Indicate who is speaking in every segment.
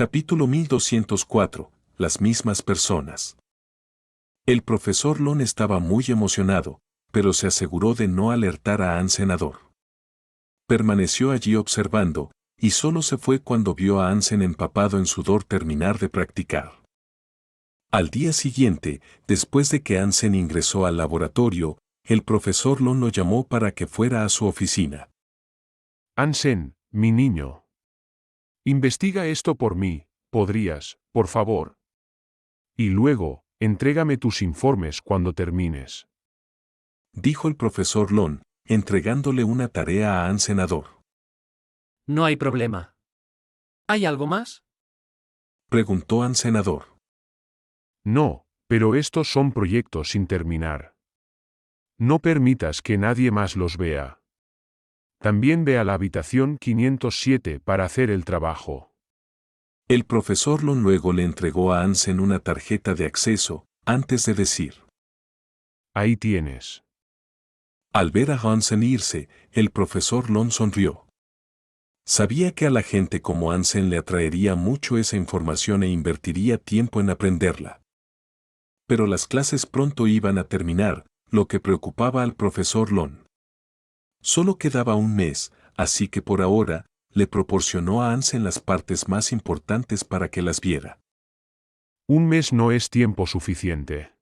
Speaker 1: Capítulo 1204. Las mismas personas. El profesor Lon estaba muy emocionado, pero se aseguró de no alertar a Hansen. Permaneció allí observando, y solo se fue cuando vio a Hansen empapado en sudor terminar de practicar. Al día siguiente, después de que Hansen ingresó al laboratorio, el profesor Lon lo llamó para que fuera a su oficina.
Speaker 2: Hansen, mi niño. Investiga esto por mí, ¿podrías, por favor? Y luego, entrégame tus informes cuando termines.
Speaker 1: Dijo el profesor Lon, entregándole una tarea a Hansen.
Speaker 3: No hay problema. ¿Hay algo más?
Speaker 1: Preguntó Hansen.
Speaker 2: No, pero estos son proyectos sin terminar. No permitas que nadie más los vea. También ve a la habitación 507 para hacer el trabajo.
Speaker 1: El profesor Lon luego le entregó a Hansen una tarjeta de acceso, antes de decir:
Speaker 2: Ahí tienes.
Speaker 1: Al ver a Hansen irse, el profesor Lon sonrió. Sabía que a la gente como Hansen le atraería mucho esa información e invertiría tiempo en aprenderla. Pero las clases pronto iban a terminar, lo que preocupaba al profesor Lon. Solo quedaba un mes, así que por ahora, le proporcionó a Hansen las partes más importantes para que las viera.
Speaker 2: Un mes no es tiempo suficiente.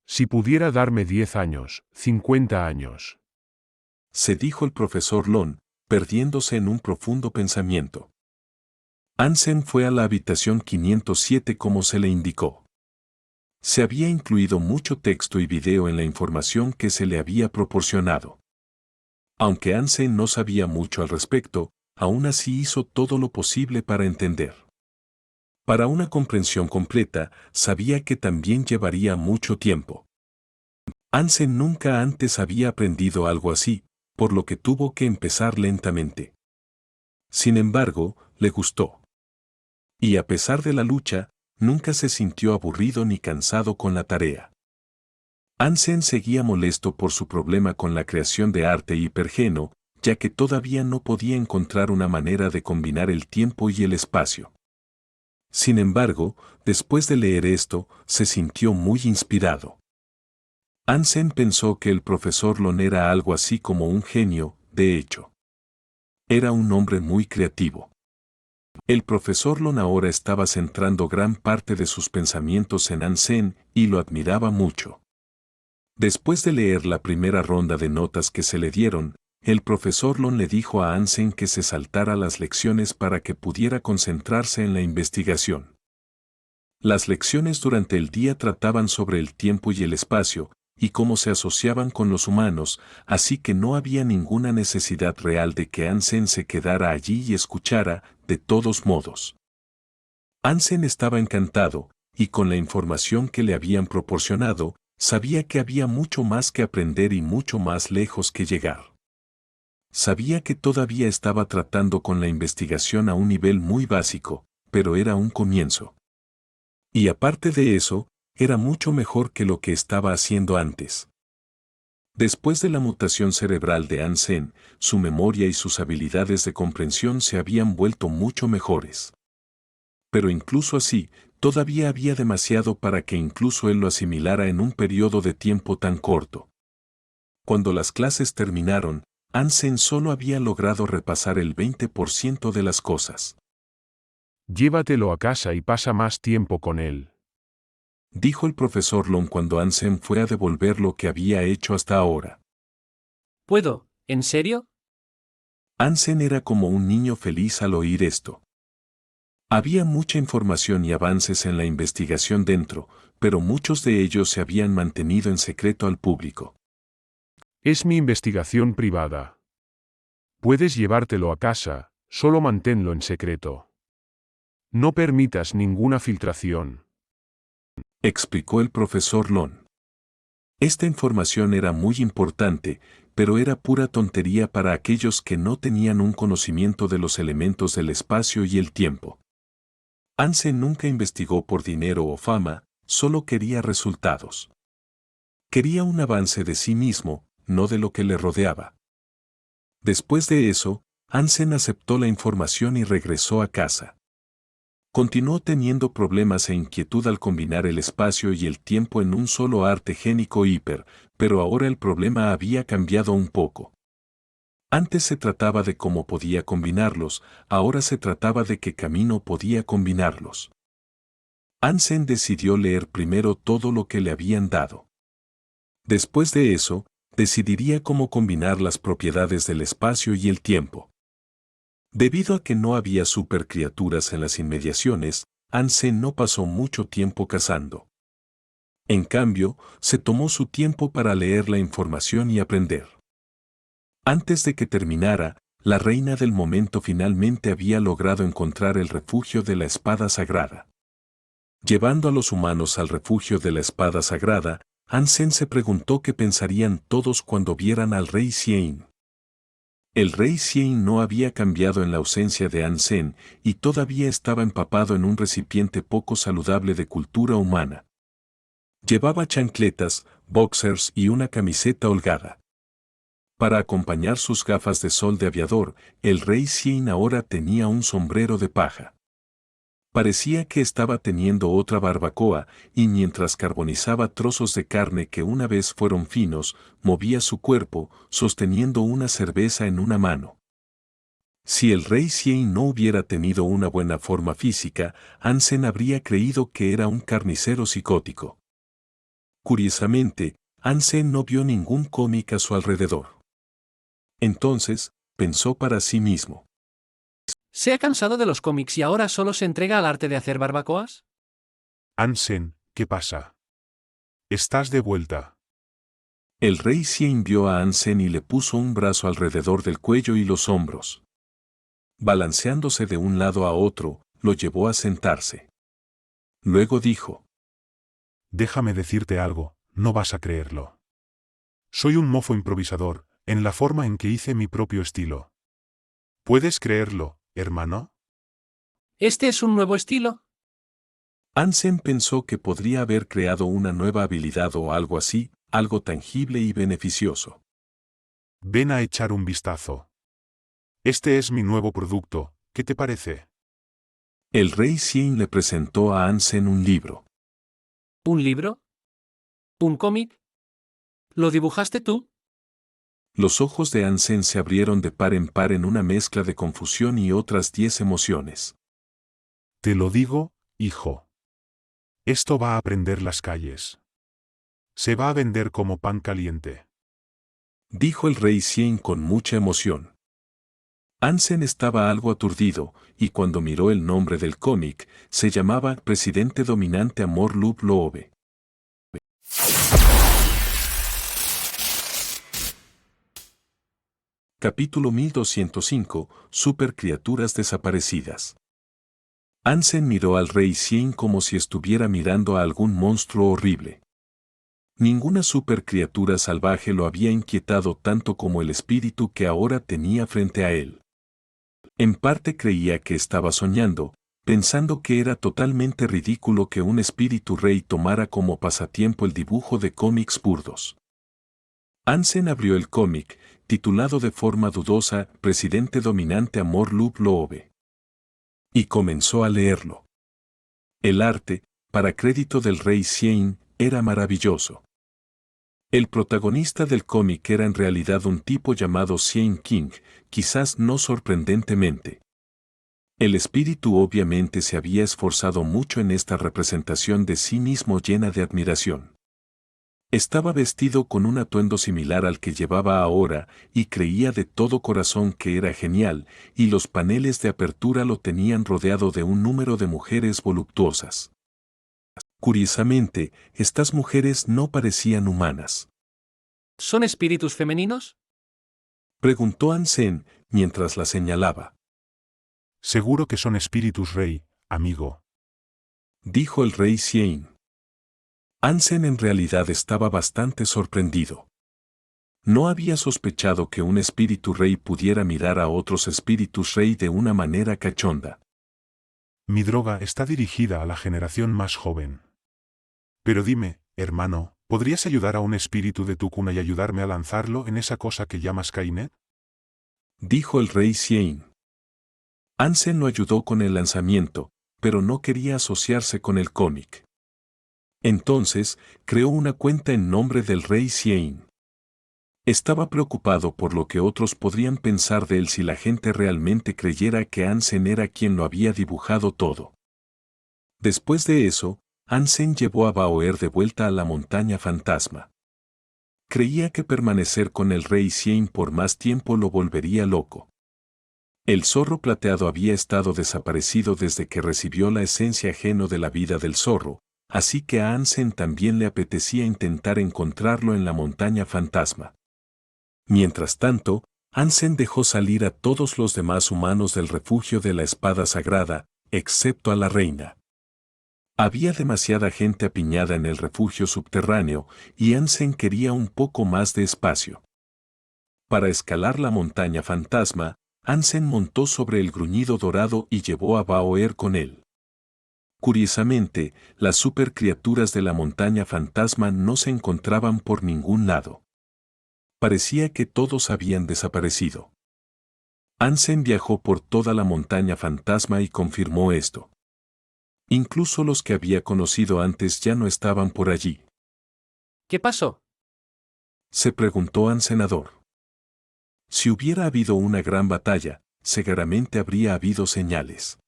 Speaker 2: Si pudiera darme 10 años, 50 años.
Speaker 1: Se dijo el profesor Lon, perdiéndose en un profundo pensamiento. Hansen fue a la habitación 507 como se le indicó. Se había incluido mucho texto y video en la información que se le había proporcionado. Aunque Hansen no sabía mucho al respecto, aún así hizo todo lo posible para entender. Para una comprensión completa, sabía que también llevaría mucho tiempo. Hansen nunca antes había aprendido algo así, por lo que tuvo que empezar lentamente. Sin embargo, le gustó. Y a pesar de la lucha, nunca se sintió aburrido ni cansado con la tarea. Hansen seguía molesto por su problema con la creación de arte hipergeno, ya que todavía no podía encontrar una manera de combinar el tiempo y el espacio. Sin embargo, después de leer esto, se sintió muy inspirado. Hansen pensó que el profesor Lon era algo así como un genio, de hecho. Era un hombre muy creativo. El profesor Lon ahora estaba centrando gran parte de sus pensamientos en Hansen y lo admiraba mucho. Después de leer la primera ronda de notas que se le dieron, el profesor Lon le dijo a Hansen que se saltara las lecciones para que pudiera concentrarse en la investigación. Las lecciones durante el día trataban sobre el tiempo y el espacio, y cómo se asociaban con los humanos, así que no había ninguna necesidad real de que Hansen se quedara allí y escuchara, de todos modos. Hansen estaba encantado, y con la información que le habían proporcionado, sabía que había mucho más que aprender y mucho más lejos que llegar. Sabía que todavía estaba tratando con la investigación a un nivel muy básico, pero era un comienzo. Y aparte de eso, era mucho mejor que lo que estaba haciendo antes. Después de la mutación cerebral de Hansen, su memoria y sus habilidades de comprensión se habían vuelto mucho mejores. Pero incluso así, todavía había demasiado para que incluso él lo asimilara en un periodo de tiempo tan corto. Cuando las clases terminaron, Hansen solo había logrado repasar el 20% de las cosas.
Speaker 2: Llévatelo a casa y pasa más tiempo con él.
Speaker 1: Dijo el profesor Lon cuando Hansen fue a devolver lo que había hecho hasta ahora.
Speaker 3: ¿Puedo? ¿En serio?
Speaker 1: Hansen era como un niño feliz al oír esto. Había mucha información y avances en la investigación dentro, pero muchos de ellos se habían mantenido en secreto al público.
Speaker 2: Es mi investigación privada. Puedes llevártelo a casa, solo manténlo en secreto. No permitas ninguna filtración.
Speaker 1: Explicó el profesor Lon. Esta información era muy importante, pero era pura tontería para aquellos que no tenían un conocimiento de los elementos del espacio y el tiempo. Hansen nunca investigó por dinero o fama, solo quería resultados. Quería un avance de sí mismo, no de lo que le rodeaba. Después de eso, Hansen aceptó la información y regresó a casa. Continuó teniendo problemas e inquietud al combinar el espacio y el tiempo en un solo arte génico hiper, pero ahora el problema había cambiado un poco. Antes se trataba de cómo podía combinarlos, ahora se trataba de qué camino podía combinarlos. Hansen decidió leer primero todo lo que le habían dado. Después de eso, decidiría cómo combinar las propiedades del espacio y el tiempo. Debido a que no había supercriaturas en las inmediaciones, Hansen no pasó mucho tiempo cazando. En cambio, se tomó su tiempo para leer la información y aprender. Antes de que terminara, la reina del momento finalmente había logrado encontrar el refugio de la espada sagrada. Llevando a los humanos al refugio de la espada sagrada, Hansen se preguntó qué pensarían todos cuando vieran al rey Xian. El rey Xian no había cambiado en la ausencia de Hansen y todavía estaba empapado en un recipiente poco saludable de cultura humana. Llevaba chancletas, boxers y una camiseta holgada. Para acompañar sus gafas de sol de aviador, el rey Xian ahora tenía un sombrero de paja. Parecía que estaba teniendo otra barbacoa, y mientras carbonizaba trozos de carne que una vez fueron finos, movía su cuerpo, sosteniendo una cerveza en una mano. Si el rey Xian no hubiera tenido una buena forma física, Hansen habría creído que era un carnicero psicótico. Curiosamente, Hansen no vio ningún cómic a su alrededor. Entonces, pensó para sí mismo.
Speaker 3: ¿Se ha cansado de los cómics y ahora solo se entrega al arte de hacer barbacoas?
Speaker 2: Hansen, ¿qué pasa? Estás de vuelta.
Speaker 1: El rey Xian vio a Hansen y le puso un brazo alrededor del cuello y los hombros. Balanceándose de un lado a otro, lo llevó a sentarse. Luego dijo:
Speaker 2: Déjame decirte algo, no vas a creerlo. Soy un mofo improvisador, en la forma en que hice mi propio estilo. ¿Puedes creerlo, hermano?
Speaker 3: ¿Este es un nuevo estilo?
Speaker 1: Hansen pensó que podría haber creado una nueva habilidad o algo así, algo tangible y beneficioso.
Speaker 2: Ven a echar un vistazo. Este es mi nuevo producto, ¿qué te parece?
Speaker 1: El rey Xian le presentó a Hansen un libro.
Speaker 3: ¿Un libro? ¿Un cómic? ¿Lo dibujaste tú?
Speaker 1: Los ojos de Hansen se abrieron de par en par en una mezcla de confusión y otras 10 emociones.
Speaker 2: Te lo digo, hijo. Esto va a prender las calles. Se va a vender como pan caliente.
Speaker 1: Dijo el rey Xian con mucha emoción. Hansen estaba algo aturdido, y cuando miró el nombre del cómic, se llamaba Presidente Dominante Amor Loop Loobe. Capítulo 1205, Supercriaturas desaparecidas. Hansen miró al rey Xian como si estuviera mirando a algún monstruo horrible. Ninguna supercriatura salvaje lo había inquietado tanto como el espíritu que ahora tenía frente a él. En parte creía que estaba soñando, pensando que era totalmente ridículo que un espíritu rey tomara como pasatiempo el dibujo de cómics burdos. Hansen abrió el cómic, titulado de forma dudosa Presidente Dominante Amor Loop Loobe. Y comenzó a leerlo. El arte, para crédito del rey Xian, era maravilloso. El protagonista del cómic era en realidad un tipo llamado Xian King, quizás no sorprendentemente. El espíritu obviamente se había esforzado mucho en esta representación de sí mismo llena de admiración. Estaba vestido con un atuendo similar al que llevaba ahora, y creía de todo corazón que era genial, y los paneles de apertura lo tenían rodeado de un número de mujeres voluptuosas. Curiosamente, estas mujeres no parecían humanas.
Speaker 3: ¿Son espíritus femeninos?
Speaker 1: Preguntó Hansen, mientras la señalaba.
Speaker 2: Seguro que son espíritus rey, amigo.
Speaker 1: Dijo el rey Xian. Hansen en realidad estaba bastante sorprendido. No había sospechado que un espíritu rey pudiera mirar a otros espíritus rey de una manera cachonda.
Speaker 2: Mi droga está dirigida a la generación más joven. Pero dime, hermano, ¿podrías ayudar a un espíritu de tu cuna y ayudarme a lanzarlo en esa cosa que llamas Skynet?
Speaker 1: Dijo el rey Xian. Hansen lo ayudó con el lanzamiento, pero no quería asociarse con el cómic. Entonces, creó una cuenta en nombre del rey Xian. Estaba preocupado por lo que otros podrían pensar de él si la gente realmente creyera que Ansem era quien lo había dibujado todo. Después de eso, Ansem llevó a Baoer de vuelta a la montaña fantasma. Creía que permanecer con el rey Xian por más tiempo lo volvería loco. El zorro plateado había estado desaparecido desde que recibió la esencia ajeno de la vida del zorro, así que a Ansem también le apetecía intentar encontrarlo en la montaña fantasma. Mientras tanto, Ansem dejó salir a todos los demás humanos del refugio de la espada sagrada, excepto a la reina. Había demasiada gente apiñada en el refugio subterráneo y Ansem quería un poco más de espacio. Para escalar la montaña fantasma, Ansem montó sobre el gruñido dorado y llevó a Baoer con él. Curiosamente, las supercriaturas de la montaña fantasma no se encontraban por ningún lado. Parecía que todos habían desaparecido. Ansem viajó por toda la montaña fantasma y confirmó esto. Incluso los que había conocido antes ya no estaban por allí.
Speaker 3: ¿Qué pasó?
Speaker 1: Se preguntó Ansenador. Si hubiera habido una gran batalla, seguramente habría habido señales.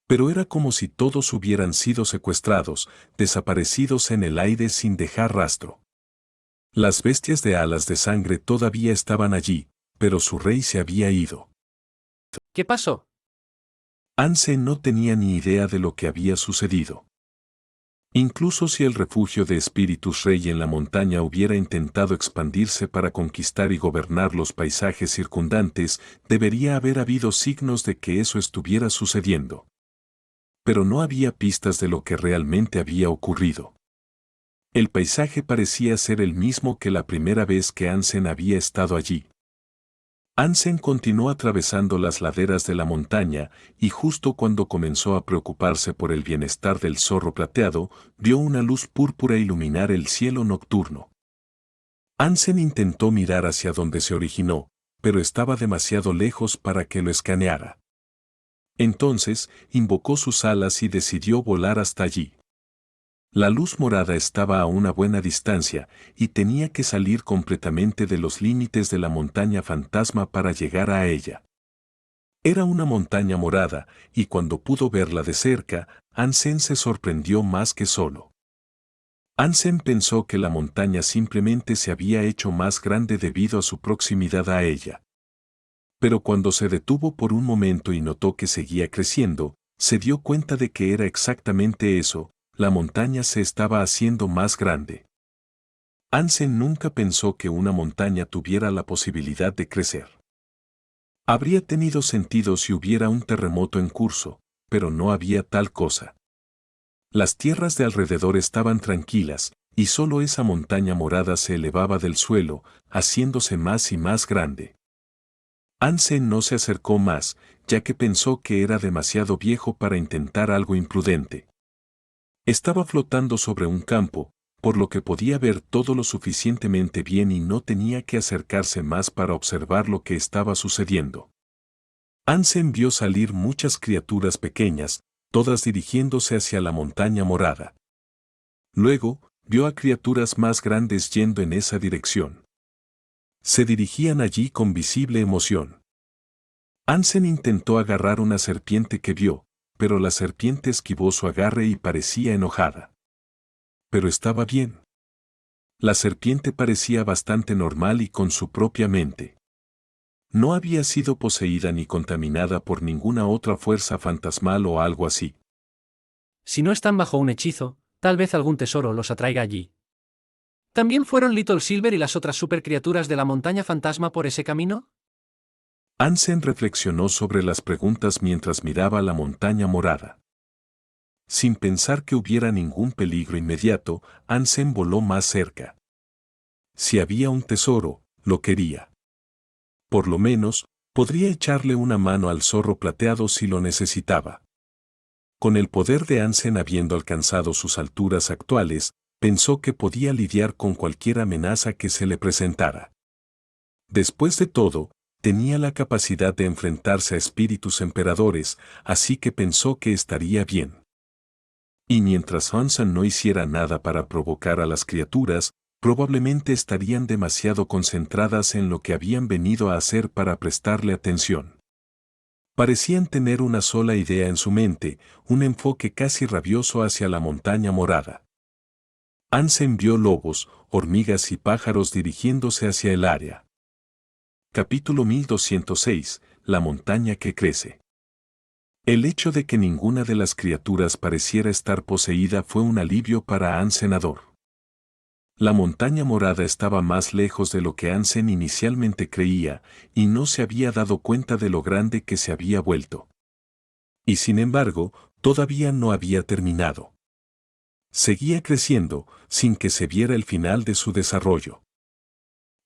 Speaker 1: Pero era como si todos hubieran sido secuestrados, desaparecidos en el aire sin dejar rastro. Las bestias de alas de sangre todavía estaban allí, pero su rey se había ido.
Speaker 3: ¿Qué pasó?
Speaker 1: Ansem no tenía ni idea de lo que había sucedido. Incluso si el refugio de espíritus rey en la montaña hubiera intentado expandirse para conquistar y gobernar los paisajes circundantes, debería haber habido signos de que eso estuviera sucediendo. Pero no había pistas de lo que realmente había ocurrido. El paisaje parecía ser el mismo que la primera vez que Ansem había estado allí. Ansem continuó atravesando las laderas de la montaña y justo cuando comenzó a preocuparse por el bienestar del zorro plateado, vio una luz púrpura iluminar el cielo nocturno. Ansem intentó mirar hacia donde se originó, pero estaba demasiado lejos para que lo escaneara. Entonces, invocó sus alas y decidió volar hasta allí. La luz morada estaba a una buena distancia y tenía que salir completamente de los límites de la montaña fantasma para llegar a ella. Era una montaña morada, y cuando pudo verla de cerca, Ansem se sorprendió más que solo. Ansem pensó que la montaña simplemente se había hecho más grande debido a su proximidad a ella. Pero cuando se detuvo por un momento y notó que seguía creciendo, se dio cuenta de que era exactamente eso. La montaña se estaba haciendo más grande. Ansem nunca pensó que una montaña tuviera la posibilidad de crecer. Habría tenido sentido si hubiera un terremoto en curso, pero no había tal cosa. Las tierras de alrededor estaban tranquilas, y solo esa montaña morada se elevaba del suelo, haciéndose más y más grande. Ansem no se acercó más, ya que pensó que era demasiado viejo para intentar algo imprudente. Estaba flotando sobre un campo, por lo que podía ver todo lo suficientemente bien y no tenía que acercarse más para observar lo que estaba sucediendo. Ansem vio salir muchas criaturas pequeñas, todas dirigiéndose hacia la montaña morada. Luego, vio a criaturas más grandes yendo en esa dirección. Se dirigían allí con visible emoción. Ansem intentó agarrar una serpiente que vio, pero la serpiente esquivó su agarre y parecía enojada. Pero estaba bien. La serpiente parecía bastante normal y con su propia mente. No había sido poseída ni contaminada por ninguna otra fuerza fantasmal o algo así.
Speaker 3: Si no están bajo un hechizo, tal vez algún tesoro los atraiga allí. ¿También fueron Little Silver y las otras supercriaturas de la montaña fantasma por ese camino?
Speaker 1: Ansem reflexionó sobre las preguntas mientras miraba la montaña morada. Sin pensar que hubiera ningún peligro inmediato, Ansem voló más cerca. Si había un tesoro, lo quería. Por lo menos, podría echarle una mano al zorro plateado si lo necesitaba. Con el poder de Ansem habiendo alcanzado sus alturas actuales, pensó que podía lidiar con cualquier amenaza que se le presentara. Después de todo, tenía la capacidad de enfrentarse a espíritus emperadores, así que pensó que estaría bien. Y mientras Hansen no hiciera nada para provocar a las criaturas, probablemente estarían demasiado concentradas en lo que habían venido a hacer para prestarle atención. Parecían tener una sola idea en su mente, un enfoque casi rabioso hacia la montaña morada. Hansen vio lobos, hormigas y pájaros dirigiéndose hacia el área. Capítulo 1206. La montaña que crece. El hecho de que ninguna de las criaturas pareciera estar poseída fue un alivio para Hansen. La montaña morada estaba más lejos de lo que Hansen inicialmente creía, y no se había dado cuenta de lo grande que se había vuelto. Y sin embargo, todavía no había terminado. Seguía creciendo, sin que se viera el final de su desarrollo.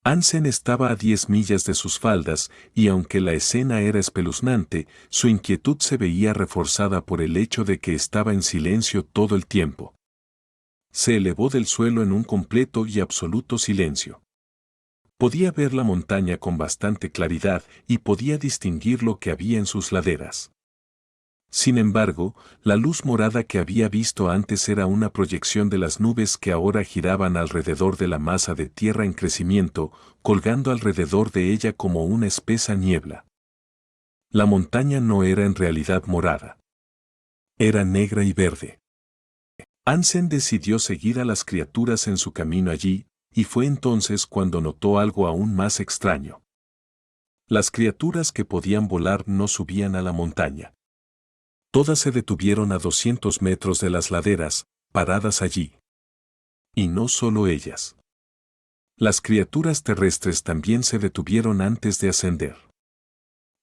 Speaker 1: Hansen estaba a 10 millas de sus faldas, y aunque la escena era espeluznante, su inquietud se veía reforzada por el hecho de que estaba en silencio todo el tiempo. Se elevó del suelo en un completo y absoluto silencio. Podía ver la montaña con bastante claridad y podía distinguir lo que había en sus laderas. Sin embargo, la luz morada que había visto antes era una proyección de las nubes que ahora giraban alrededor de la masa de tierra en crecimiento, colgando alrededor de ella como una espesa niebla. La montaña no era en realidad morada. Era negra y verde. Hansen decidió seguir a las criaturas en su camino allí, y fue entonces cuando notó algo aún más extraño. Las criaturas que podían volar no subían a la montaña. Todas se detuvieron a 200 metros de las laderas, paradas allí. Y no solo ellas. Las criaturas terrestres también se detuvieron antes de ascender.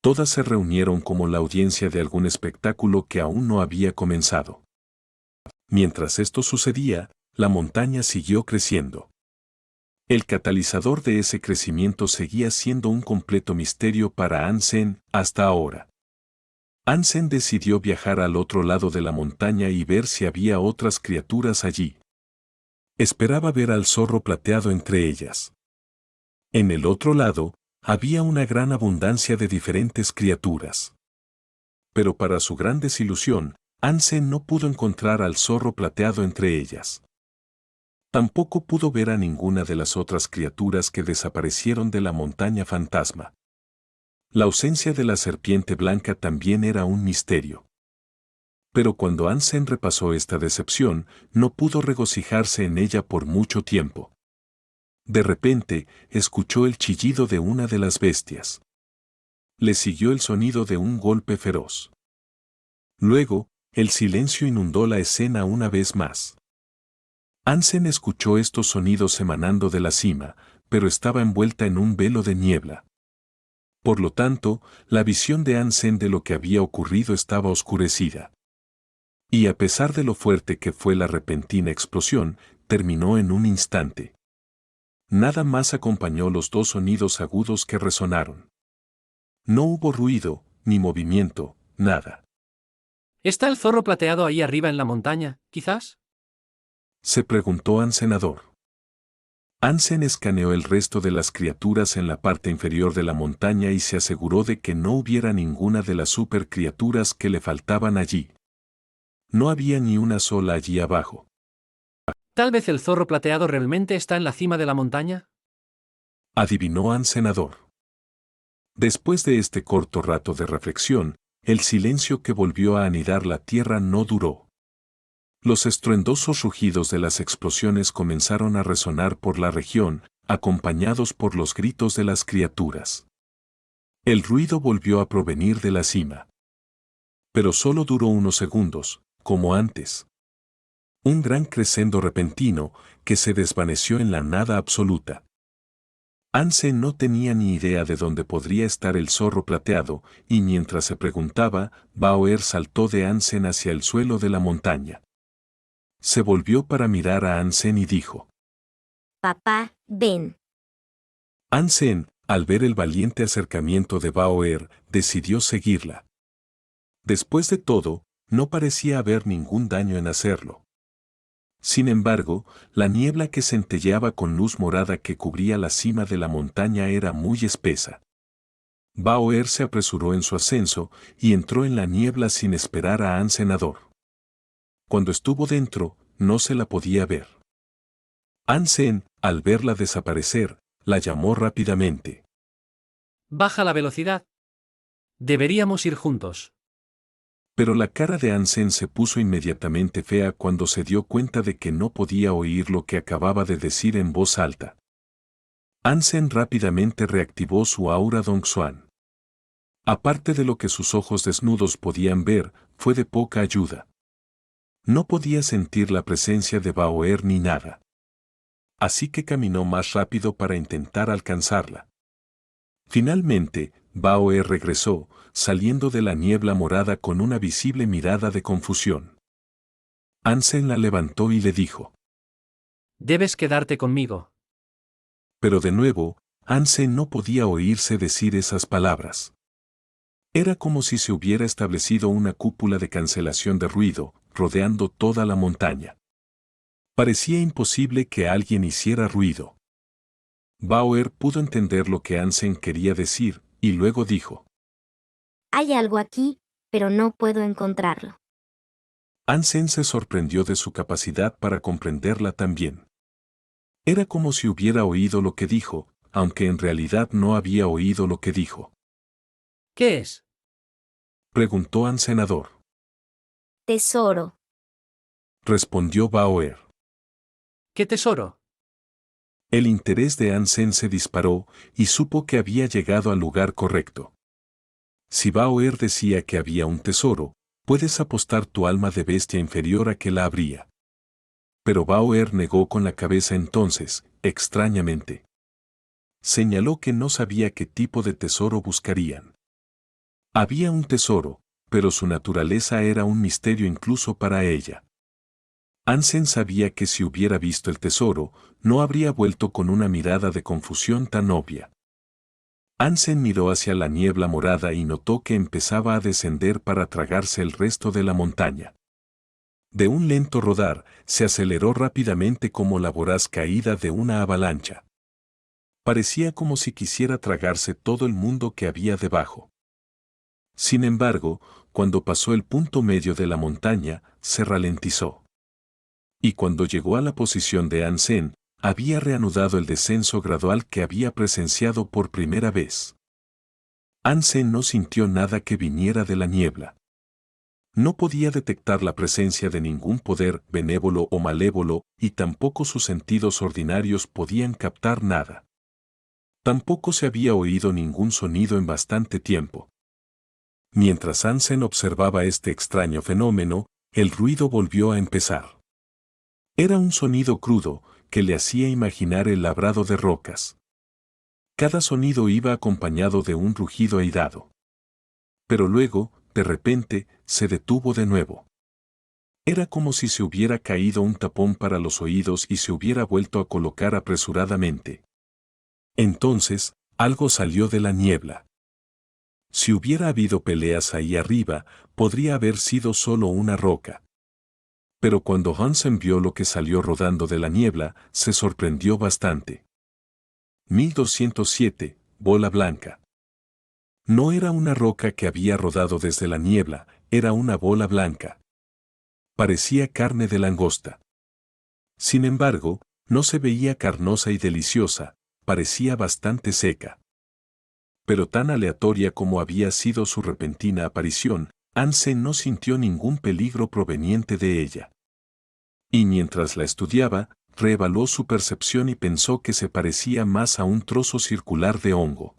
Speaker 1: Todas se reunieron como la audiencia de algún espectáculo que aún no había comenzado. Mientras esto sucedía, la montaña siguió creciendo. El catalizador de ese crecimiento seguía siendo un completo misterio para Hansen hasta ahora. Hansen decidió viajar al otro lado de la montaña y ver si había otras criaturas allí. Esperaba ver al zorro plateado entre ellas. En el otro lado, había una gran abundancia de diferentes criaturas. Pero para su gran desilusión, Hansen no pudo encontrar al zorro plateado entre ellas. Tampoco pudo ver a ninguna de las otras criaturas que desaparecieron de la montaña fantasma. La ausencia de la serpiente blanca también era un misterio. Pero cuando Hansen repasó esta decepción, no pudo regocijarse en ella por mucho tiempo. De repente, escuchó el chillido de una de las bestias. Le siguió el sonido de un golpe feroz. Luego, el silencio inundó la escena una vez más. Hansen escuchó estos sonidos emanando de la cima, pero estaba envuelta en un velo de niebla. Por lo tanto, la visión de Hansen de lo que había ocurrido estaba oscurecida. Y a pesar de lo fuerte que fue la repentina explosión, terminó en un instante. Nada más acompañó los dos sonidos agudos que resonaron. No hubo ruido, ni movimiento, nada.
Speaker 3: ¿Está el zorro plateado ahí arriba en la montaña, quizás?
Speaker 1: Se preguntó Hansen. Hansen escaneó el resto de las criaturas en la parte inferior de la montaña y se aseguró de que no hubiera ninguna de las supercriaturas que le faltaban allí. No había ni una sola allí abajo.
Speaker 3: ¿Tal vez el zorro plateado realmente está en la cima de la montaña?
Speaker 1: Adivinó Hansen. Después de este corto rato de reflexión, el silencio que volvió a anidar la tierra no duró. Los estruendosos rugidos de las explosiones comenzaron a resonar por la región, acompañados por los gritos de las criaturas. El ruido volvió a provenir de la cima. Pero solo duró unos segundos, como antes. Un gran crescendo repentino que se desvaneció en la nada absoluta. Hansen no tenía ni idea de dónde podría estar el zorro plateado, y mientras se preguntaba, Bauer saltó de Hansen hacia el suelo de la montaña. Se volvió para mirar a Hansen y dijo:
Speaker 4: Papá, ven.
Speaker 1: Hansen, al ver el valiente acercamiento de Bauer, decidió seguirla. Después de todo, no parecía haber ningún daño en hacerlo. Sin embargo, la niebla que centelleaba con luz morada que cubría la cima de la montaña era muy espesa. Bauer se apresuró en su ascenso y entró en la niebla sin esperar a Ansenador. Cuando estuvo dentro, no se la podía ver. Hansen, al verla desaparecer, la llamó rápidamente.
Speaker 3: Baja la velocidad. Deberíamos ir juntos.
Speaker 1: Pero la cara de Hansen se puso inmediatamente fea cuando se dio cuenta de que no podía oír lo que acababa de decir en voz alta. Hansen rápidamente reactivó su aura Dongxuan. Aparte de lo que sus ojos desnudos podían ver, fue de poca ayuda. No podía sentir la presencia de Bauer ni nada. Así que caminó más rápido para intentar alcanzarla. Finalmente, Bauer regresó, saliendo de la niebla morada con una visible mirada de confusión. Hansen la levantó y le dijo:
Speaker 3: Debes quedarte conmigo.
Speaker 1: Pero de nuevo, Hansen no podía oírse decir esas palabras. Era como si se hubiera establecido una cúpula de cancelación de ruido, rodeando toda la montaña. Parecía imposible que alguien hiciera ruido. Bauer pudo entender lo que Hansen quería decir, y luego dijo:
Speaker 4: Hay algo aquí, pero no puedo encontrarlo.
Speaker 1: Hansen se sorprendió de su capacidad para comprenderla también. Era como si hubiera oído lo que dijo, aunque en realidad no había oído lo que dijo.
Speaker 3: ¿Qué es?
Speaker 1: Preguntó Ansenador.
Speaker 4: Tesoro.
Speaker 1: Respondió Bauer.
Speaker 3: ¿Qué tesoro?
Speaker 1: El interés de Hansen se disparó y supo que había llegado al lugar correcto. Si Bauer decía que había un tesoro, puedes apostar tu alma de bestia inferior a que la habría. Pero Bauer negó con la cabeza entonces, extrañamente. Señaló que no sabía qué tipo de tesoro buscarían. Había un tesoro, pero su naturaleza era un misterio incluso para ella. Hansen sabía que si hubiera visto el tesoro, no habría vuelto con una mirada de confusión tan obvia. Hansen miró hacia la niebla morada y notó que empezaba a descender para tragarse el resto de la montaña. De un lento rodar, se aceleró rápidamente como la voraz caída de una avalancha. Parecía como si quisiera tragarse todo el mundo que había debajo. Sin embargo, cuando pasó el punto medio de la montaña, se ralentizó. Y cuando llegó a la posición de Hansen, había reanudado el descenso gradual que había presenciado por primera vez. Hansen no sintió nada que viniera de la niebla. No podía detectar la presencia de ningún poder benévolo o malévolo, y tampoco sus sentidos ordinarios podían captar nada. Tampoco se había oído ningún sonido en bastante tiempo. Mientras Hansen observaba este extraño fenómeno, el ruido volvió a empezar. Era un sonido crudo, que le hacía imaginar el labrado de rocas. Cada sonido iba acompañado de un rugido airado. Pero luego, de repente, se detuvo de nuevo. Era como si se hubiera caído un tapón para los oídos y se hubiera vuelto a colocar apresuradamente. Entonces, algo salió de la niebla. Si hubiera habido peleas ahí arriba, podría haber sido solo una roca. Pero cuando Hansen vio lo que salió rodando de la niebla, se sorprendió bastante. 1207, bola blanca. No era una roca que había rodado desde la niebla, era una bola blanca. Parecía carne de langosta. Sin embargo, no se veía carnosa y deliciosa, parecía bastante seca. Pero tan aleatoria como había sido su repentina aparición, Hansen no sintió ningún peligro proveniente de ella. Y mientras la estudiaba, reevaluó su percepción y pensó que se parecía más a un trozo circular de hongo.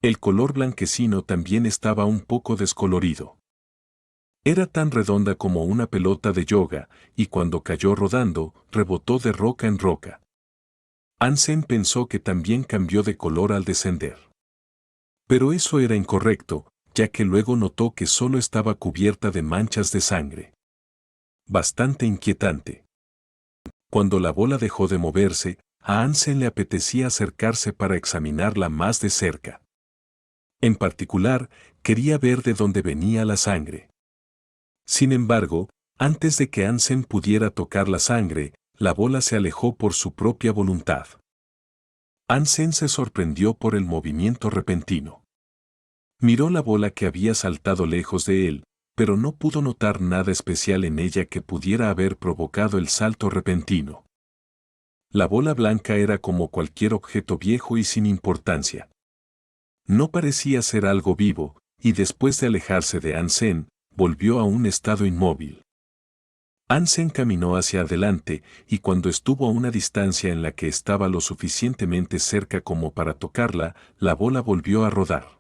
Speaker 1: El color blanquecino también estaba un poco descolorido. Era tan redonda como una pelota de yoga, y cuando cayó rodando, rebotó de roca en roca. Hansen pensó que también cambió de color al descender. Pero eso era incorrecto, ya que luego notó que solo estaba cubierta de manchas de sangre. Bastante inquietante. Cuando la bola dejó de moverse, a Hansen le apetecía acercarse para examinarla más de cerca. En particular, quería ver de dónde venía la sangre. Sin embargo, antes de que Hansen pudiera tocar la sangre, la bola se alejó por su propia voluntad. Hansen se sorprendió por el movimiento repentino. Miró la bola que había saltado lejos de él, pero no pudo notar nada especial en ella que pudiera haber provocado el salto repentino. La bola blanca era como cualquier objeto viejo y sin importancia. No parecía ser algo vivo, y después de alejarse de Hansen, volvió a un estado inmóvil. Hansen caminó hacia adelante, y cuando estuvo a una distancia en la que estaba lo suficientemente cerca como para tocarla, la bola volvió a rodar.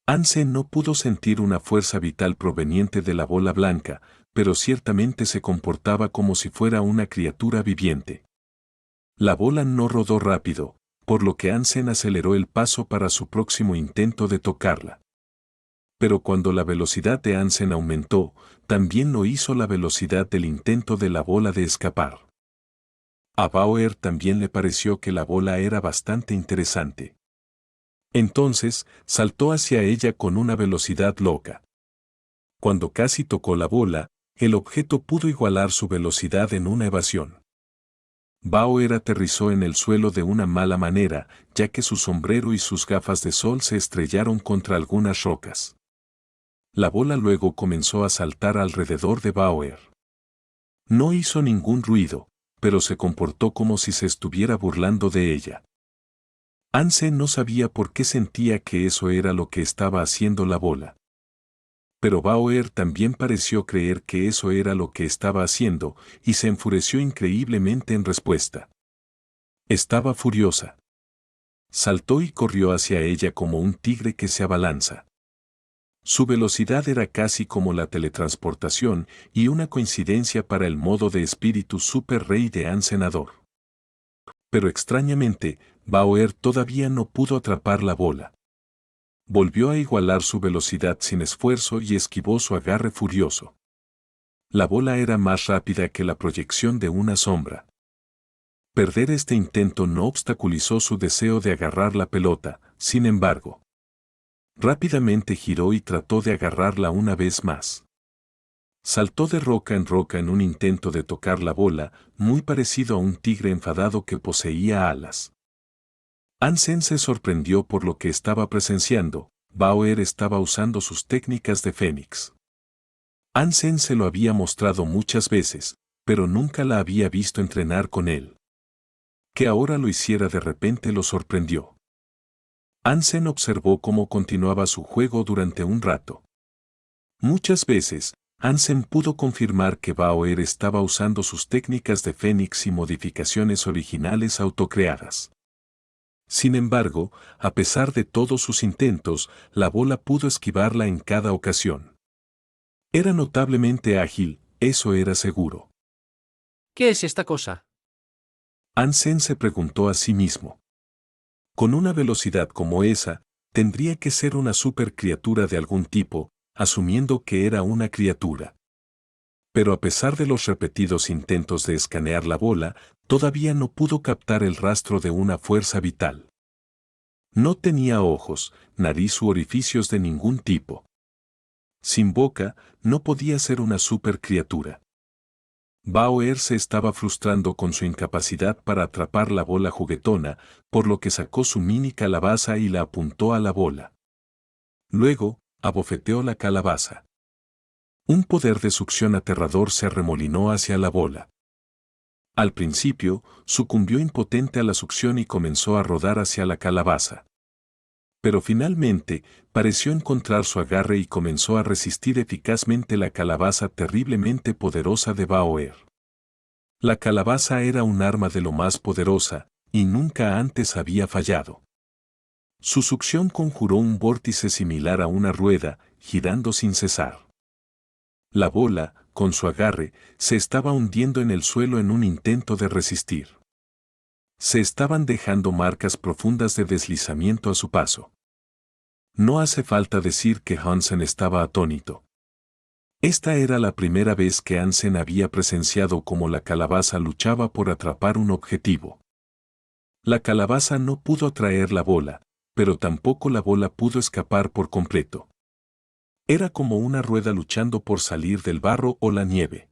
Speaker 1: Hansen no pudo sentir una fuerza vital proveniente de la bola blanca, pero ciertamente se comportaba como si fuera una criatura viviente. La bola no rodó rápido, por lo que Hansen aceleró el paso para su próximo intento de tocarla. Pero cuando la velocidad de Hansen aumentó, también lo hizo la velocidad del intento de la bola de escapar. A Bauer también le pareció que la bola era bastante interesante. Entonces, saltó hacia ella con una velocidad loca. Cuando casi tocó la bola, el objeto pudo igualar su velocidad en una evasión. Bauer aterrizó en el suelo de una mala manera, ya que su sombrero y sus gafas de sol se estrellaron contra algunas rocas. La bola luego comenzó a saltar alrededor de Bauer. No hizo ningún ruido, pero se comportó como si se estuviera burlando de ella. Hansen no sabía por qué sentía que eso era lo que estaba haciendo la bola. Pero Bauer también pareció creer que eso era lo que estaba haciendo, y se enfureció increíblemente en respuesta. Estaba furiosa. Saltó y corrió hacia ella como un tigre que se abalanza. Su velocidad era casi como la teletransportación y una coincidencia para el modo de espíritu super rey de Hansenador. Pero extrañamente, Bauer todavía no pudo atrapar la bola. Volvió a igualar su velocidad sin esfuerzo y esquivó su agarre furioso. La bola era más rápida que la proyección de una sombra. Perder este intento no obstaculizó su deseo de agarrar la pelota, sin embargo. Rápidamente giró y trató de agarrarla una vez más. Saltó de roca en un intento de tocar la bola, muy parecido a un tigre enfadado que poseía alas. Hansen se sorprendió por lo que estaba presenciando. Bauer estaba usando sus técnicas de Fénix. Hansen se lo había mostrado muchas veces, pero nunca la había visto entrenar con él. Que ahora lo hiciera de repente lo sorprendió. Hansen observó cómo continuaba su juego durante un rato. Muchas veces, Hansen pudo confirmar que Bauer estaba usando sus técnicas de Fénix y modificaciones originales autocreadas. Sin embargo, a pesar de todos sus intentos, la bola pudo esquivarla en cada ocasión. Era notablemente ágil, eso era seguro.
Speaker 3: ¿Qué es esta cosa?
Speaker 1: Hansen se preguntó a sí mismo. Con una velocidad como esa, tendría que ser una supercriatura de algún tipo, asumiendo que era una criatura. Pero a pesar de los repetidos intentos de escanear la bola, todavía no pudo captar el rastro de una fuerza vital. No tenía ojos, nariz u orificios de ningún tipo. Sin boca, no podía ser una supercriatura. Bauer se estaba frustrando con su incapacidad para atrapar la bola juguetona, por lo que sacó su mini calabaza y la apuntó a la bola. Luego, abofeteó la calabaza. Un poder de succión aterrador se arremolinó hacia la bola. Al principio, sucumbió impotente a la succión y comenzó a rodar hacia la calabaza. Pero finalmente, pareció encontrar su agarre y comenzó a resistir eficazmente la calabaza terriblemente poderosa de Bauer. La calabaza era un arma de lo más poderosa, y nunca antes había fallado. Su succión conjuró un vórtice similar a una rueda, girando sin cesar. La bola, con su agarre, se estaba hundiendo en el suelo en un intento de resistir. Se estaban dejando marcas profundas de deslizamiento a su paso. No hace falta decir que Hansen estaba atónito. Esta era la primera vez que Hansen había presenciado cómo la calabaza luchaba por atrapar un objetivo. La calabaza no pudo atraer la bola, pero tampoco la bola pudo escapar por completo. Era como una rueda luchando por salir del barro o la nieve.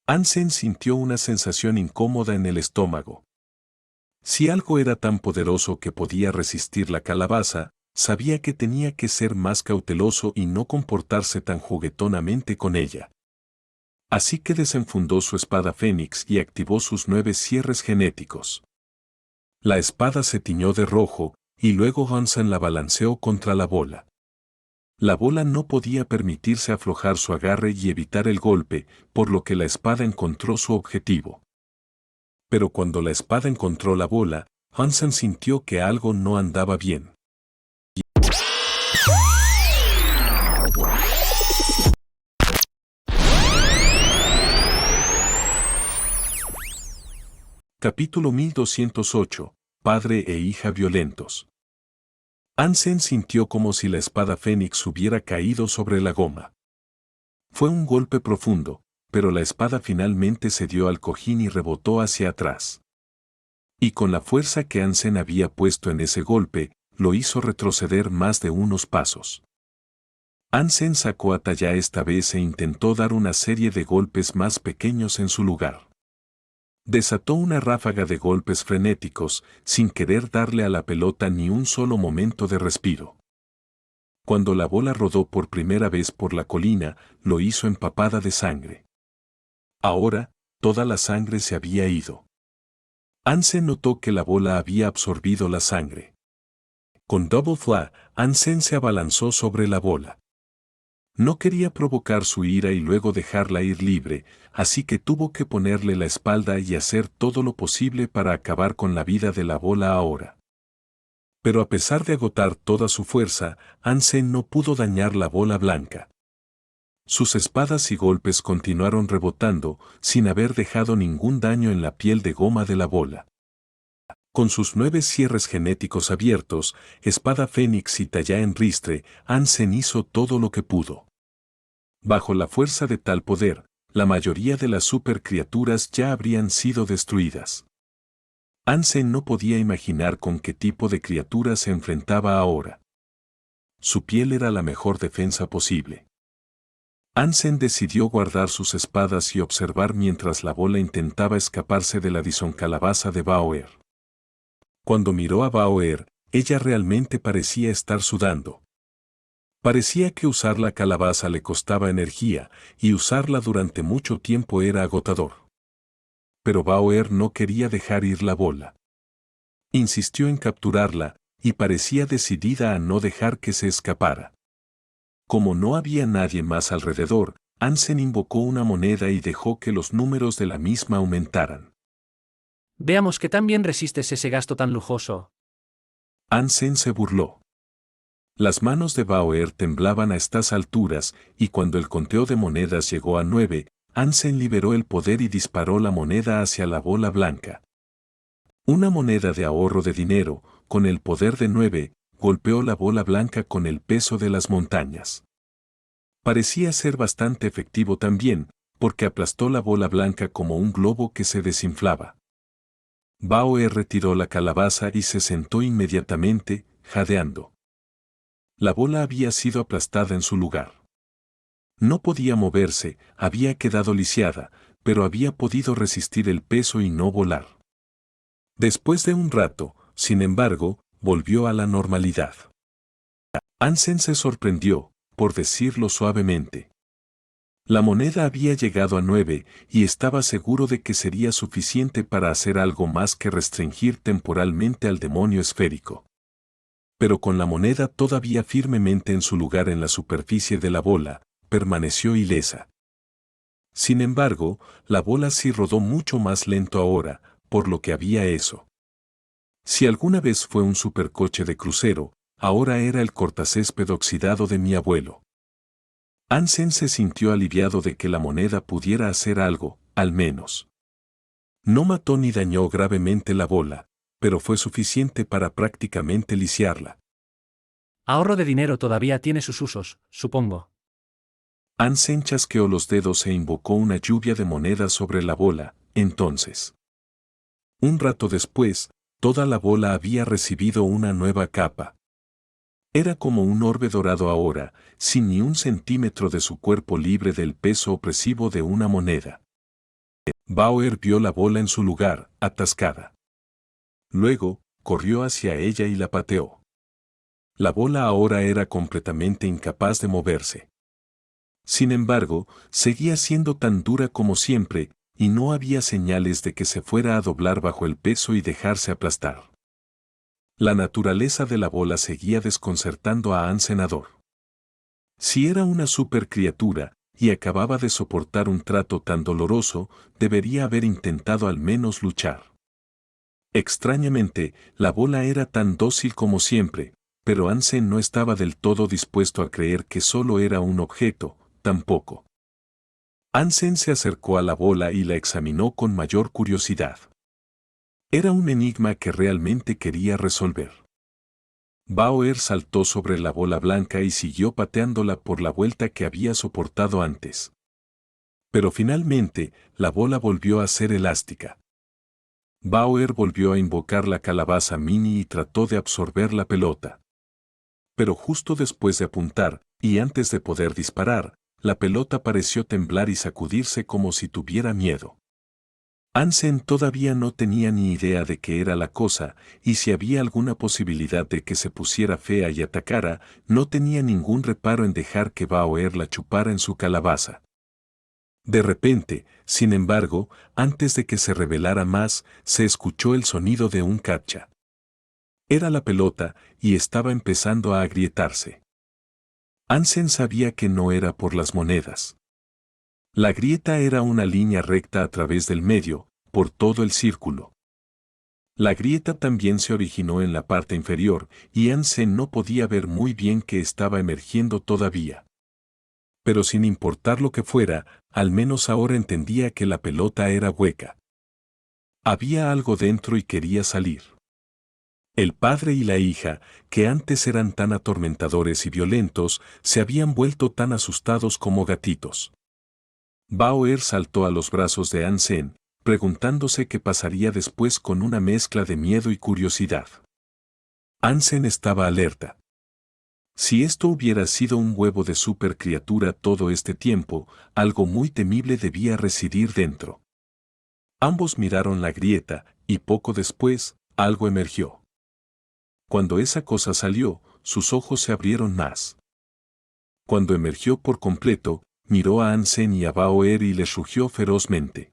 Speaker 1: Hansen sintió una sensación incómoda en el estómago. Si algo era tan poderoso que podía resistir la calabaza, Sabía que tenía que ser más cauteloso y no comportarse tan juguetonamente con ella. Así que desenfundó su espada Fénix y activó sus 9 cierres genéticos. La espada se tiñó de rojo, y luego Hansen la balanceó contra la bola. La bola no podía permitirse aflojar su agarre y evitar el golpe, por lo que la espada encontró su objetivo. Pero cuando la espada encontró la bola, Hansen sintió que algo no andaba bien. Capítulo 1208. Padre e hija violentos. Hansen sintió como si la espada Fénix hubiera caído sobre la goma. Fue un golpe profundo, pero la espada finalmente se dio al cojín y rebotó hacia atrás. Y con la fuerza que Hansen había puesto en ese golpe, lo hizo retroceder más de unos pasos. Hansen sacó a Talla esta vez e intentó dar una serie de golpes más pequeños en su lugar. Desató una ráfaga de golpes frenéticos, sin querer darle a la pelota ni un solo momento de respiro. Cuando la bola rodó por primera vez por la colina, lo hizo empapada de sangre. Ahora, toda la sangre se había ido. Hansen notó que la bola había absorbido la sangre. Con Double Fla, Hansen se abalanzó sobre la bola. No quería provocar su ira y luego dejarla ir libre, así que tuvo que ponerle la espalda y hacer todo lo posible para acabar con la vida de la bola ahora. Pero a pesar de agotar toda su fuerza, Hansen no pudo dañar la bola blanca. Sus espadas y golpes continuaron rebotando, sin haber dejado ningún daño en la piel de goma de la bola. Con sus 9 cierres genéticos abiertos, espada Fénix y Talla en ristre, Hansen hizo todo lo que pudo. Bajo la fuerza de tal poder, la mayoría de las supercriaturas ya habrían sido destruidas. Hansen no podía imaginar con qué tipo de criatura se enfrentaba ahora. Su piel era la mejor defensa posible. Hansen decidió guardar sus espadas y observar mientras la bola intentaba escaparse de la calabaza de Bauer. Cuando miró a Bauer, ella realmente parecía estar sudando. Parecía que usar la calabaza le costaba energía, y usarla durante mucho tiempo era agotador. Pero Bauer no quería dejar ir la bola. Insistió en capturarla, y parecía decidida a no dejar que se escapara. Como no había nadie más alrededor, Hansen invocó una moneda y dejó que los números de la misma aumentaran.
Speaker 3: Veamos qué tan bien resistes ese gasto tan lujoso.
Speaker 1: Hansen se burló. Las manos de Bauer temblaban a estas alturas, y cuando el conteo de monedas llegó a 9, Hansen liberó el poder y disparó la moneda hacia la bola blanca. Una moneda de ahorro de dinero, con el poder de 9, golpeó la bola blanca con el peso de las montañas. Parecía ser bastante efectivo también, porque aplastó la bola blanca como un globo que se desinflaba. Bauer retiró la calabaza y se sentó inmediatamente, jadeando. La bola había sido aplastada en su lugar. No podía moverse, había quedado lisiada, pero había podido resistir el peso y no volar. Después de un rato, sin embargo, volvió a la normalidad. Hansen se sorprendió, por decirlo suavemente. La moneda había llegado a 9 y estaba seguro de que sería suficiente para hacer algo más que restringir temporalmente al demonio esférico. Pero con la moneda todavía firmemente en su lugar en la superficie de la bola, permaneció ilesa. Sin embargo, la bola sí rodó mucho más lento ahora, por lo que había eso. Si alguna vez fue un supercoche de crucero, ahora era el cortacésped oxidado de mi abuelo. Hansen se sintió aliviado de que la moneda pudiera hacer algo, al menos. No mató ni dañó gravemente la bola, pero fue suficiente para prácticamente lisiarla.
Speaker 3: Ahorro de dinero todavía tiene sus usos, supongo.
Speaker 1: Hansen chasqueó los dedos e invocó una lluvia de monedas sobre la bola, entonces. Un rato después, toda la bola había recibido una nueva capa. Era como un orbe dorado ahora, sin ni un centímetro de su cuerpo libre del peso opresivo de una moneda. Bauer vio la bola en su lugar, atascada. Luego, corrió hacia ella y la pateó. La bola ahora era completamente incapaz de moverse. Sin embargo, seguía siendo tan dura como siempre, y no había señales de que se fuera a doblar bajo el peso y dejarse aplastar. La naturaleza de la bola seguía desconcertando a Ansenador. Si era una supercriatura, y acababa de soportar un trato tan doloroso, debería haber intentado al menos luchar. Extrañamente, la bola era tan dócil como siempre, pero Ansen no estaba del todo dispuesto a creer que solo era un objeto, tampoco. Ansen se acercó a la bola y la examinó con mayor curiosidad. Era un enigma que realmente quería resolver. Bauer saltó sobre la bola blanca y siguió pateándola por la vuelta que había soportado antes. Pero finalmente, la bola volvió a ser elástica. Bauer volvió a invocar la calabaza mini y trató de absorber la pelota. Pero justo después de apuntar, y antes de poder disparar, la pelota pareció temblar y sacudirse como si tuviera miedo. Ansen todavía no tenía ni idea de qué era la cosa, y si había alguna posibilidad de que se pusiera fea y atacara, no tenía ningún reparo en dejar que Bauer la chupara en su calabaza. De repente, sin embargo, antes de que se revelara más, se escuchó el sonido de un captcha. Era la pelota, y estaba empezando a agrietarse. Ansen sabía que no era por las monedas. La grieta era una línea recta a través del medio, por todo el círculo. La grieta también se originó en la parte inferior, y Ansen no podía ver muy bien qué estaba emergiendo todavía. Pero sin importar lo que fuera, al menos ahora entendía que la pelota era hueca. Había algo dentro y quería salir. El padre y la hija, que antes eran tan atormentadores y violentos, se habían vuelto tan asustados como gatitos. Bauer saltó a los brazos de Ansen, preguntándose qué pasaría después con una mezcla de miedo y curiosidad. Ansen estaba alerta. Si esto hubiera sido un huevo de supercriatura todo este tiempo, algo muy temible debía residir dentro. Ambos miraron la grieta, y poco después, algo emergió. Cuando esa cosa salió, sus ojos se abrieron más. Cuando emergió por completo, miró a Ansen y a Bauer y les rugió ferozmente.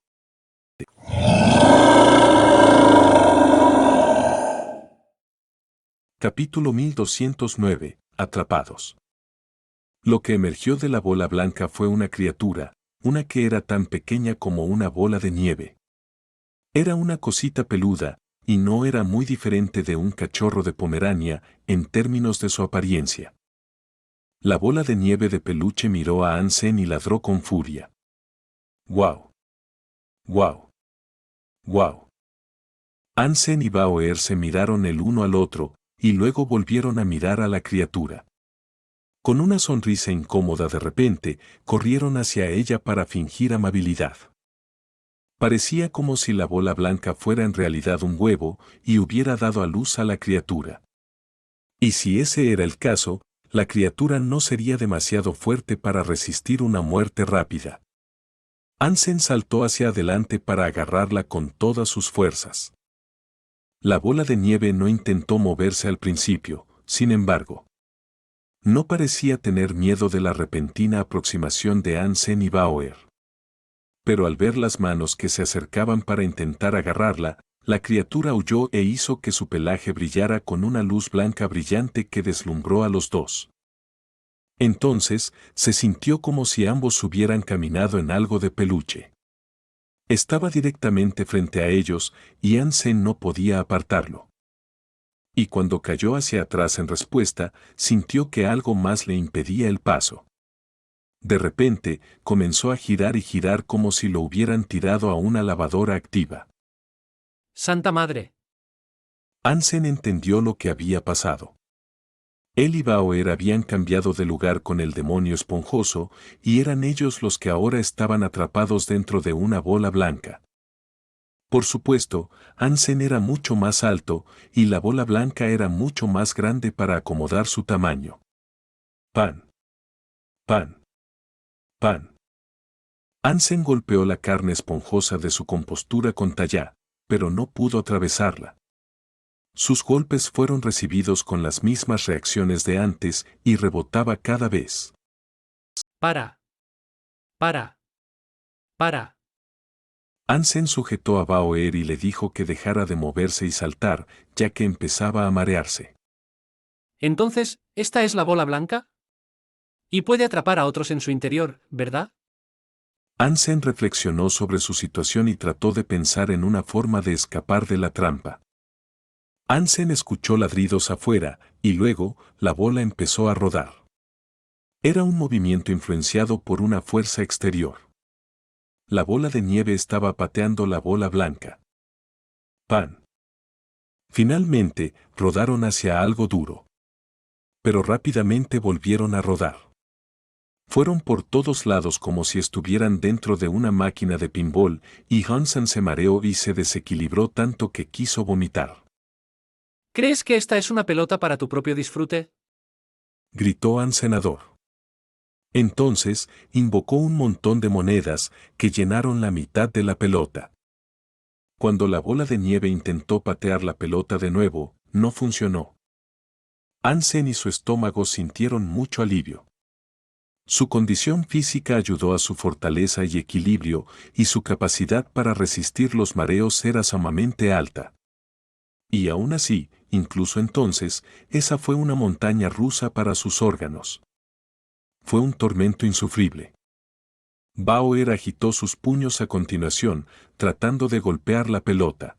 Speaker 1: Capítulo 1209. Atrapados. Lo que emergió de la bola blanca fue una criatura, una que era tan pequeña como una bola de nieve. Era una cosita peluda, y no era muy diferente de un cachorro de Pomerania en términos de su apariencia. La bola de nieve de peluche miró a Ansen y ladró con furia. ¡Guau! ¡Guau! ¡Guau! Ansen y Bauer se miraron el uno al otro, y luego volvieron a mirar a la criatura. Con una sonrisa incómoda de repente, corrieron hacia ella para fingir amabilidad. Parecía como si la bola blanca fuera en realidad un huevo y hubiera dado a luz a la criatura. Y si ese era el caso, la criatura no sería demasiado fuerte para resistir una muerte rápida. Ansen saltó hacia adelante para agarrarla con todas sus fuerzas. La bola de nieve no intentó moverse al principio, sin embargo. No parecía tener miedo de la repentina aproximación de Ansen y Bauer. Pero al ver las manos que se acercaban para intentar agarrarla, la criatura huyó e hizo que su pelaje brillara con una luz blanca brillante que deslumbró a los dos. Entonces, se sintió como si ambos hubieran caminado en algo de peluche. Estaba directamente frente a ellos, y Ansen no podía apartarlo. Y cuando cayó hacia atrás en respuesta, sintió que algo más le impedía el paso. De repente, comenzó a girar y girar como si lo hubieran tirado a una lavadora activa.
Speaker 3: ¡Santa Madre!
Speaker 1: Ansen entendió lo que había pasado. Él y Bauer habían cambiado de lugar con el demonio esponjoso, y eran ellos los que ahora estaban atrapados dentro de una bola blanca. Por supuesto, Ansen era mucho más alto, y la bola blanca era mucho más grande para acomodar su tamaño. Pan. Pan. Pan. Ansen golpeó la carne esponjosa de su compostura con tallá, pero no pudo atravesarla. Sus golpes fueron recibidos con las mismas reacciones de antes y rebotaba cada vez.
Speaker 3: Para. Para. Para.
Speaker 1: Hansen sujetó a Bauer y le dijo que dejara de moverse y saltar, ya que empezaba a marearse.
Speaker 3: Entonces, ¿esta es la bola blanca? Y puede atrapar a otros en su interior, ¿verdad?
Speaker 1: Hansen reflexionó sobre su situación y trató de pensar en una forma de escapar de la trampa. Hansen escuchó ladridos afuera, y luego, la bola empezó a rodar. Era un movimiento influenciado por una fuerza exterior. La bola de nieve estaba pateando la bola blanca. ¡Pan! Finalmente, rodaron hacia algo duro. Pero rápidamente volvieron a rodar. Fueron por todos lados como si estuvieran dentro de una máquina de pinball, y Hansen se mareó y se desequilibró tanto que quiso vomitar.
Speaker 3: ¿Crees que esta es una pelota para tu propio disfrute?
Speaker 1: Gritó Hansenador. Entonces, invocó un montón de monedas que llenaron la mitad de la pelota. Cuando la bola de nieve intentó patear la pelota de nuevo, no funcionó. Hansen y su estómago sintieron mucho alivio. Su condición física ayudó a su fortaleza y equilibrio, y su capacidad para resistir los mareos era sumamente alta. Y aún así, incluso entonces, esa fue una montaña rusa para sus órganos. Fue un tormento insufrible. Bauer agitó sus puños a continuación, tratando de golpear la pelota.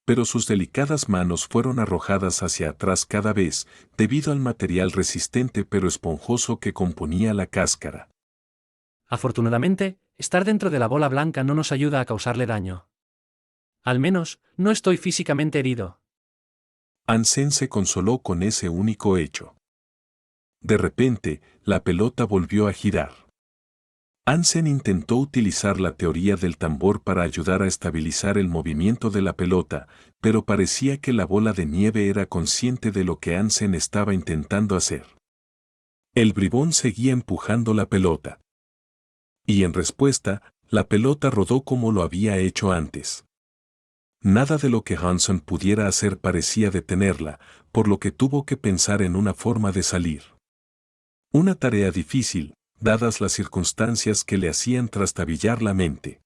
Speaker 1: Pero sus delicadas manos fueron arrojadas hacia atrás cada vez, debido al material resistente pero esponjoso que componía la cáscara.
Speaker 3: Afortunadamente, estar dentro de la bola blanca no nos ayuda a causarle daño. Al menos, no estoy físicamente herido.
Speaker 1: Hansen se consoló con ese único hecho. De repente, la pelota volvió a girar. Hansen intentó utilizar la teoría del tambor para ayudar a estabilizar el movimiento de la pelota, pero parecía que la bola de nieve era consciente de lo que Hansen estaba intentando hacer. El bribón seguía empujando la pelota. Y en respuesta, la pelota rodó como lo había hecho antes. Nada de lo que Hansen pudiera hacer parecía detenerla, por lo que tuvo que pensar en una forma de salir. Una tarea difícil, dadas las circunstancias que le hacían trastabillar la mente.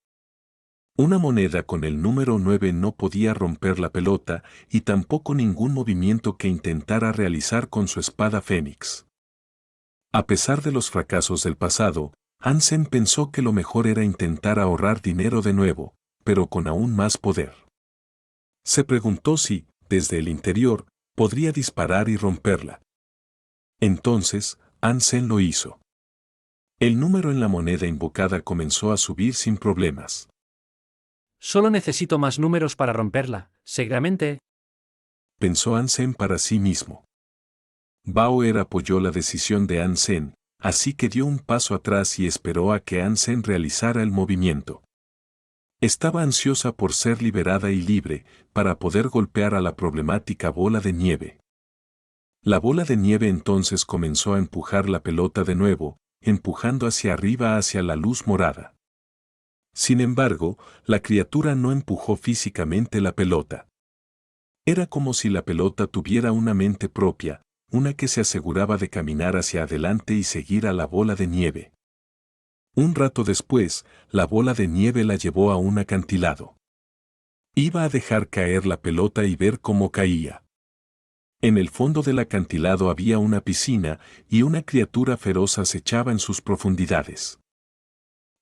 Speaker 1: Una moneda con el número 9 no podía romper la pelota, y tampoco ningún movimiento que intentara realizar con su espada fénix. A pesar de los fracasos del pasado, Hansen pensó que lo mejor era intentar ahorrar dinero de nuevo, pero con aún más poder. Se preguntó si, desde el interior, podría disparar y romperla. Entonces, Hansen lo hizo. El número en la moneda invocada comenzó a subir sin problemas.
Speaker 3: Solo necesito más números para romperla, seguramente.
Speaker 1: Pensó Hansen para sí mismo. Bauer apoyó la decisión de Hansen, así que dio un paso atrás y esperó a que Hansen realizara el movimiento. Estaba ansiosa por ser liberada y libre, para poder golpear a la problemática bola de nieve. La bola de nieve entonces comenzó a empujar la pelota de nuevo, empujando hacia arriba hacia la luz morada. Sin embargo, la criatura no empujó físicamente la pelota. Era como si la pelota tuviera una mente propia, una que se aseguraba de caminar hacia adelante y seguir a la bola de nieve. Un rato después, la bola de nieve la llevó a un acantilado. Iba a dejar caer la pelota y ver cómo caía. En el fondo del acantilado había una piscina y una criatura feroz acechaba en sus profundidades.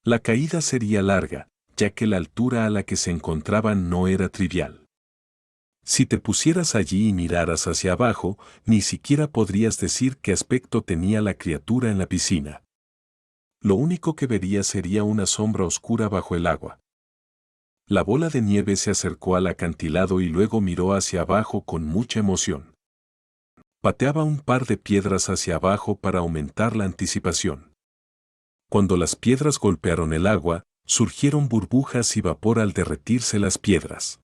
Speaker 1: La caída sería larga, ya que la altura a la que se encontraban no era trivial. Si te pusieras allí y miraras hacia abajo, ni siquiera podrías decir qué aspecto tenía la criatura en la piscina. Lo único que verías sería una sombra oscura bajo el agua. La bola de nieve se acercó al acantilado y luego miró hacia abajo con mucha emoción. Pateaba un par de piedras hacia abajo para aumentar la anticipación. Cuando las piedras golpearon el agua, surgieron burbujas y vapor al derretirse las piedras.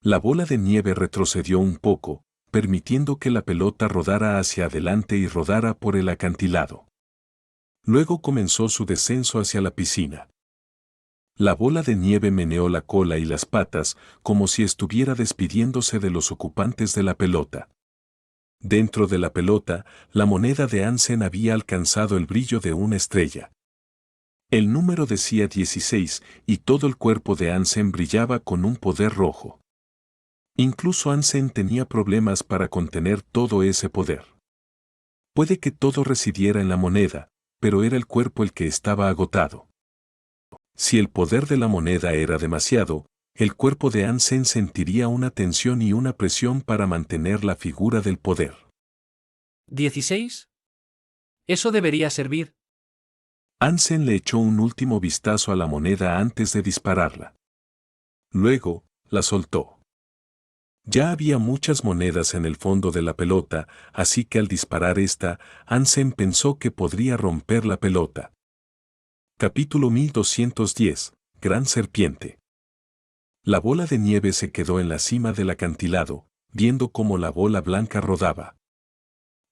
Speaker 1: La bola de nieve retrocedió un poco, permitiendo que la pelota rodara hacia adelante y rodara por el acantilado. Luego comenzó su descenso hacia la piscina. La bola de nieve meneó la cola y las patas como si estuviera despidiéndose de los ocupantes de la pelota. Dentro de la pelota, la moneda de Hansen había alcanzado el brillo de una estrella. El número decía 16 y todo el cuerpo de Hansen brillaba con un poder rojo. Incluso Hansen tenía problemas para contener todo ese poder. Puede que todo residiera en la moneda, pero era el cuerpo el que estaba agotado. Si el poder de la moneda era demasiado, el cuerpo de Hansen sentiría una tensión y una presión para mantener la figura del poder.
Speaker 3: ¿16? Eso debería servir.
Speaker 1: Hansen le echó un último vistazo a la moneda antes de dispararla. Luego, la soltó. Ya había muchas monedas en el fondo de la pelota, así que al disparar esta, Hansen pensó que podría romper la pelota. Capítulo 1210. Gran serpiente. La bola de nieve se quedó en la cima del acantilado, viendo cómo la bola blanca rodaba.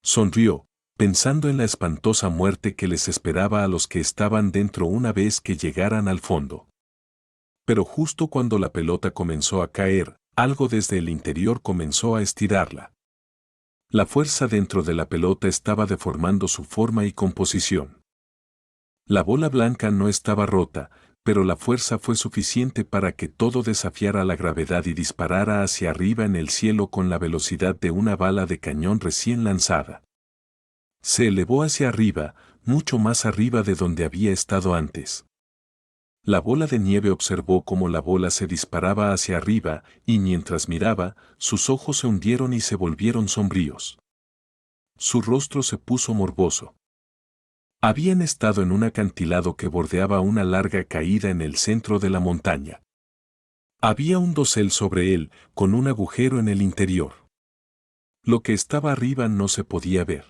Speaker 1: Sonrió, pensando en la espantosa muerte que les esperaba a los que estaban dentro una vez que llegaran al fondo. Pero justo cuando la pelota comenzó a caer, algo desde el interior comenzó a estirarla. La fuerza dentro de la pelota estaba deformando su forma y composición. La bola blanca no estaba rota, pero la fuerza fue suficiente para que todo desafiara la gravedad y disparara hacia arriba en el cielo con la velocidad de una bala de cañón recién lanzada. Se elevó hacia arriba, mucho más arriba de donde había estado antes. La bola de nieve observó cómo la bola se disparaba hacia arriba, y mientras miraba, sus ojos se hundieron y se volvieron sombríos. Su rostro se puso morboso. Habían estado en un acantilado que bordeaba una larga caída en el centro de la montaña. Había un dosel sobre él, con un agujero en el interior. Lo que estaba arriba no se podía ver.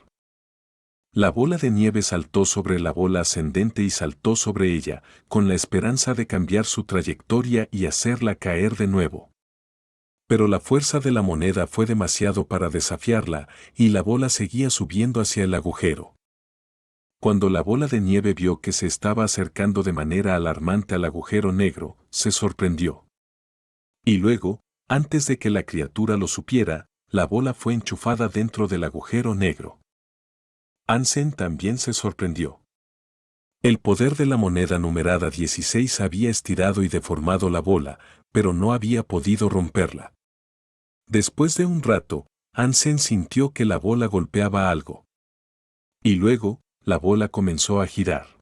Speaker 1: La bola de nieve saltó sobre la bola ascendente y saltó sobre ella, con la esperanza de cambiar su trayectoria y hacerla caer de nuevo. Pero la fuerza de la moneda fue demasiado para desafiarla, y la bola seguía subiendo hacia el agujero. Cuando la bola de nieve vio que se estaba acercando de manera alarmante al agujero negro, se sorprendió. Y luego, antes de que la criatura lo supiera, la bola fue enchufada dentro del agujero negro. Hansen también se sorprendió. El poder de la moneda numerada 16 había estirado y deformado la bola, pero no había podido romperla. Después de un rato, Hansen sintió que la bola golpeaba algo. Y luego, la bola comenzó a girar.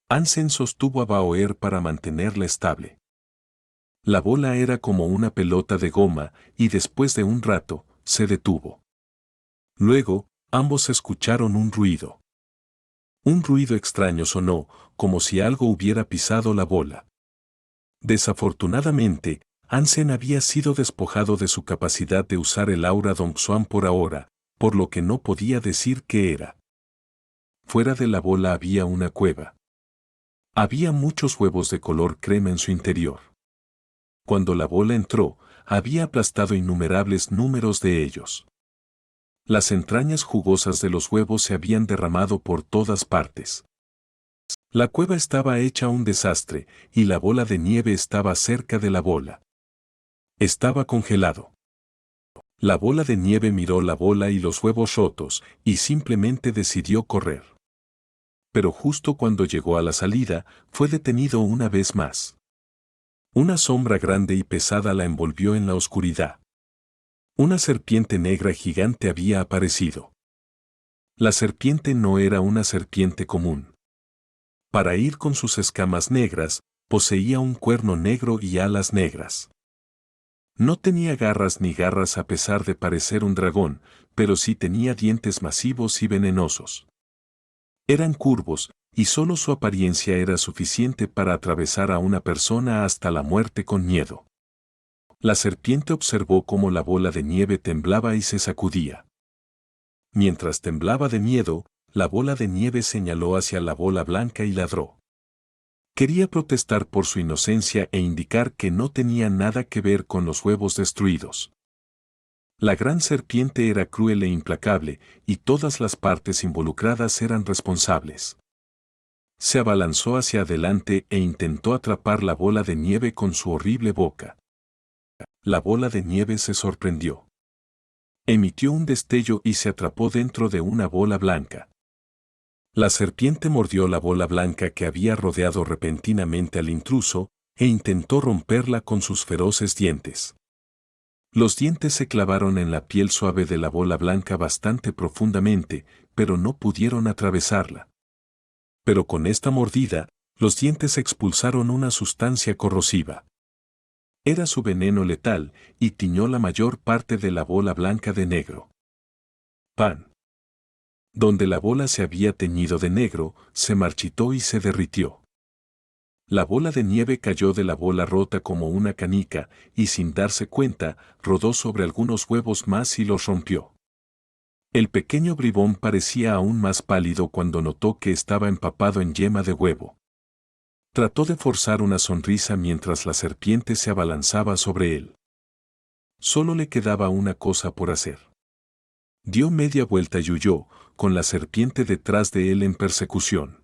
Speaker 1: Hansen sostuvo a Bauer para mantenerla estable. La bola era como una pelota de goma y después de un rato, se detuvo. Luego, ambos escucharon un ruido. Un ruido extraño sonó, como si algo hubiera pisado la bola. Desafortunadamente, Hansen había sido despojado de su capacidad de usar el aura Dongsuan por ahora, por lo que no podía decir qué era. Fuera de la bola había una cueva. Había muchos huevos de color crema en su interior. Cuando la bola entró, había aplastado innumerables números de ellos. Las entrañas jugosas de los huevos se habían derramado por todas partes. La cueva estaba hecha un desastre, y la bola de nieve estaba cerca de la bola. Estaba congelado. La bola de nieve miró la bola y los huevos rotos, y simplemente decidió correr. Pero justo cuando llegó a la salida, fue detenido una vez más. Una sombra grande y pesada la envolvió en la oscuridad. Una serpiente negra gigante había aparecido. La serpiente no era una serpiente común. Para ir con sus escamas negras, poseía un cuerno negro y alas negras. No tenía garras ni garras a pesar de parecer un dragón, pero sí tenía dientes masivos y venenosos. Eran curvos, y solo su apariencia era suficiente para atravesar a una persona hasta la muerte con miedo. La serpiente observó cómo la bola de nieve temblaba y se sacudía. Mientras temblaba de miedo, la bola de nieve señaló hacia la bola blanca y ladró. Quería protestar por su inocencia e indicar que no tenía nada que ver con los huevos destruidos. La gran serpiente era cruel e implacable, y todas las partes involucradas eran responsables. Se abalanzó hacia adelante e intentó atrapar la bola de nieve con su horrible boca. La bola de nieve se sorprendió. Emitió un destello y se atrapó dentro de una bola blanca. La serpiente mordió la bola blanca que había rodeado repentinamente al intruso e intentó romperla con sus feroces dientes. Los dientes se clavaron en la piel suave de la bola blanca bastante profundamente, pero no pudieron atravesarla. Pero con esta mordida, los dientes expulsaron una sustancia corrosiva. Era su veneno letal y tiñó la mayor parte de la bola blanca de negro. Pan. Donde la bola se había teñido de negro, se marchitó y se derritió. La bola de nieve cayó de la bola rota como una canica y sin darse cuenta, rodó sobre algunos huevos más y los rompió. El pequeño bribón parecía aún más pálido cuando notó que estaba empapado en yema de huevo. Trató de forzar una sonrisa mientras la serpiente se abalanzaba sobre él. Solo le quedaba una cosa por hacer. Dio media vuelta y huyó, con la serpiente detrás de él en persecución.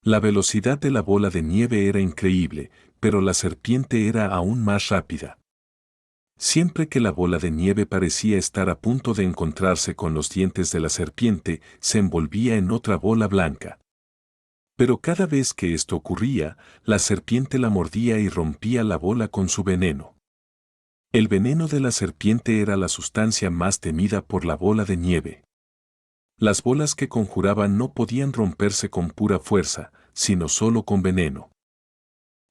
Speaker 1: La velocidad de la bola de nieve era increíble, pero la serpiente era aún más rápida. Siempre que la bola de nieve parecía estar a punto de encontrarse con los dientes de la serpiente, se envolvía en otra bola blanca. Pero cada vez que esto ocurría, la serpiente la mordía y rompía la bola con su veneno. El veneno de la serpiente era la sustancia más temida por la bola de nieve. Las bolas que conjuraban no podían romperse con pura fuerza, sino solo con veneno.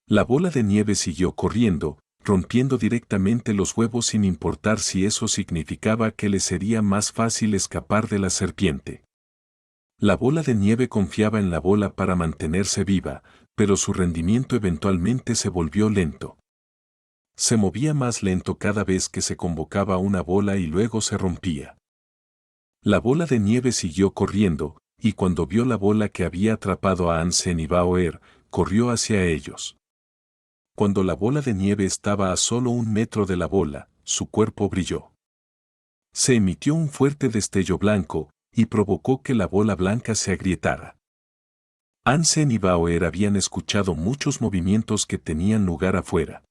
Speaker 1: La bola de nieve siguió corriendo, rompiendo directamente los huevos sin importar si eso significaba que le sería más fácil escapar de la serpiente. La bola de nieve confiaba en la bola para mantenerse viva, pero su rendimiento eventualmente se volvió lento. Se movía más lento cada vez que se convocaba una bola y luego se rompía. La bola de nieve siguió corriendo, y cuando vio la bola que había atrapado a Hansen y Bauer, corrió hacia ellos. Cuando la bola de nieve estaba a solo 1 metro de la bola, su cuerpo brilló. Se emitió un fuerte destello blanco, y provocó que la bola blanca se agrietara. Hansen y Bauer habían escuchado muchos movimientos que tenían lugar afuera.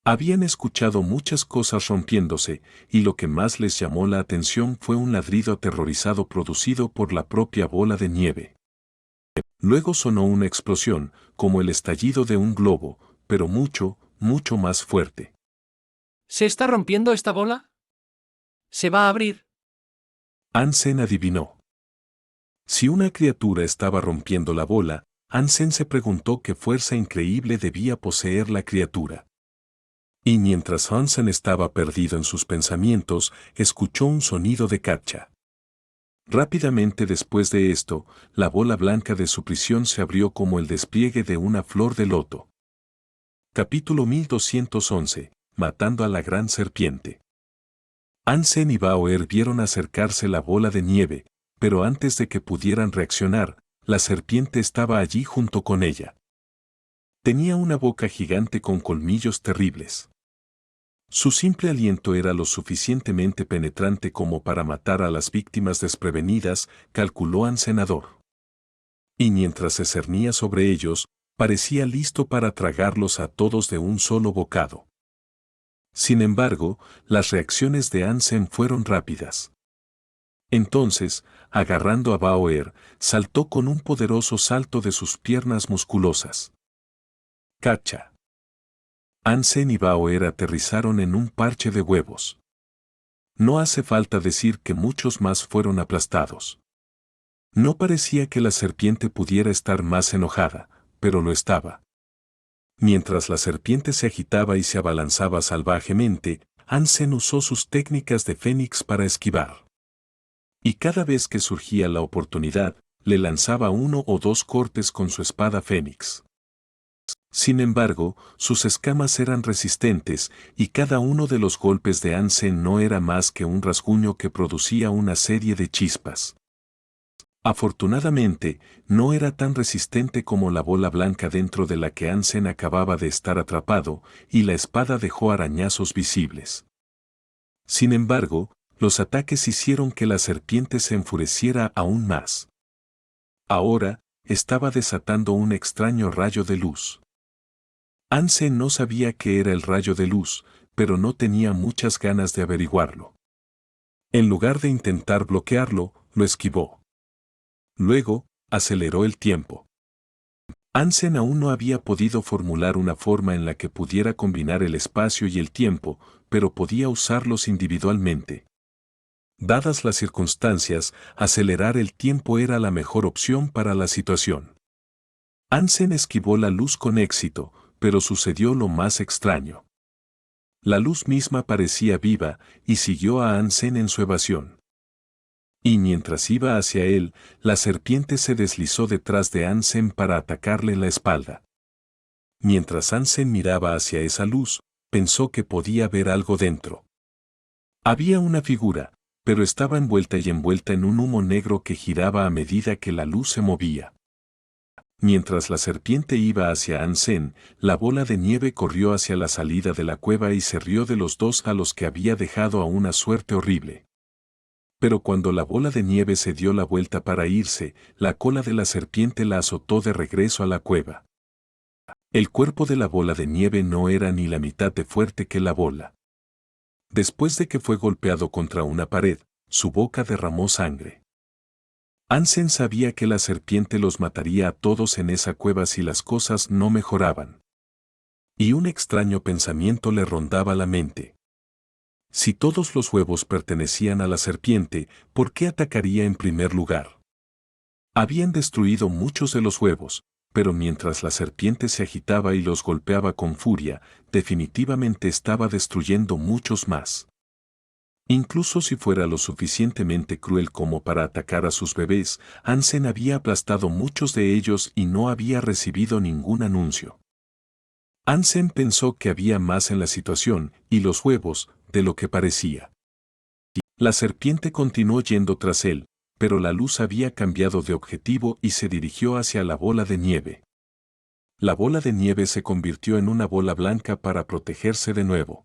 Speaker 1: Habían escuchado muchas cosas rompiéndose, y lo que más les llamó la atención fue un ladrido aterrorizado producido por la propia bola de nieve. Luego sonó una explosión, como el estallido de un globo, pero mucho, mucho más fuerte.
Speaker 3: ¿Se está rompiendo esta bola? ¿Se va a abrir?
Speaker 1: Hansen adivinó. Si una criatura estaba rompiendo la bola, Hansen se preguntó qué fuerza increíble debía poseer la criatura. Y mientras Hansen estaba perdido en sus pensamientos, escuchó un sonido de captcha. Rápidamente después de esto, la bola blanca de su prisión se abrió como el despliegue de una flor de loto. Capítulo 1211. Matando a la gran serpiente. Hansen y Bauer vieron acercarse la bola de nieve, pero antes de que pudieran reaccionar, la serpiente estaba allí junto con ella. Tenía una boca gigante con colmillos terribles. Su simple aliento era lo suficientemente penetrante como para matar a las víctimas desprevenidas, calculó Hansenador. Y mientras se cernía sobre ellos, parecía listo para tragarlos a todos de un solo bocado. Sin embargo, las reacciones de Hansen fueron rápidas. Entonces, agarrando a Bauer, saltó con un poderoso salto de sus piernas musculosas. ¡Cacha! Hansen y Bauer aterrizaron en un parche de huevos. No hace falta decir que muchos más fueron aplastados. No parecía que la serpiente pudiera estar más enojada, pero lo estaba. Mientras la serpiente se agitaba y se abalanzaba salvajemente, Hansen usó sus técnicas de fénix para esquivar. Y cada vez que surgía la oportunidad, le lanzaba 1 o 2 cortes con su espada fénix. Sin embargo, sus escamas eran resistentes, y cada uno de los golpes de Hansen no era más que un rasguño que producía una serie de chispas. Afortunadamente, no era tan resistente como la bola blanca dentro de la que Hansen acababa de estar atrapado, y la espada dejó arañazos visibles. Sin embargo, los ataques hicieron que la serpiente se enfureciera aún más. Ahora, estaba desatando un extraño rayo de luz. Hansen no sabía qué era el rayo de luz, pero no tenía muchas ganas de averiguarlo. En lugar de intentar bloquearlo, lo esquivó. Luego, aceleró el tiempo. Hansen aún no había podido formular una forma en la que pudiera combinar el espacio y el tiempo, pero podía usarlos individualmente. Dadas las circunstancias, acelerar el tiempo era la mejor opción para la situación. Hansen esquivó la luz con éxito, pero sucedió lo más extraño. La luz misma parecía viva y siguió a Hansen en su evasión. Y mientras iba hacia él, la serpiente se deslizó detrás de Hansen para atacarle la espalda. Mientras Hansen miraba hacia esa luz, pensó que podía ver algo dentro. Había una figura, pero estaba envuelta en un humo negro que giraba a medida que la luz se movía. Mientras la serpiente iba hacia Hansen, la bola de nieve corrió hacia la salida de la cueva y se rió de los dos a los que había dejado a una suerte horrible. Pero cuando la bola de nieve se dio la vuelta para irse, la cola de la serpiente la azotó de regreso a la cueva. El cuerpo de la bola de nieve no era ni la mitad de fuerte que la bola. Después de que fue golpeado contra una pared, su boca derramó sangre. Hansen sabía que la serpiente los mataría a todos en esa cueva si las cosas no mejoraban. Y un extraño pensamiento le rondaba la mente. Si todos los huevos pertenecían a la serpiente, ¿por qué atacaría en primer lugar? Habían destruido muchos de los huevos, pero mientras la serpiente se agitaba y los golpeaba con furia, definitivamente estaba destruyendo muchos más. Incluso si fuera lo suficientemente cruel como para atacar a sus bebés, Hansen había aplastado muchos de ellos y no había recibido ningún anuncio. Hansen pensó que había más en la situación, y los huevos, de lo que parecía. La serpiente continuó yendo tras él, pero la luz había cambiado de objetivo y se dirigió hacia la bola de nieve. La bola de nieve se convirtió en una bola blanca para protegerse de nuevo.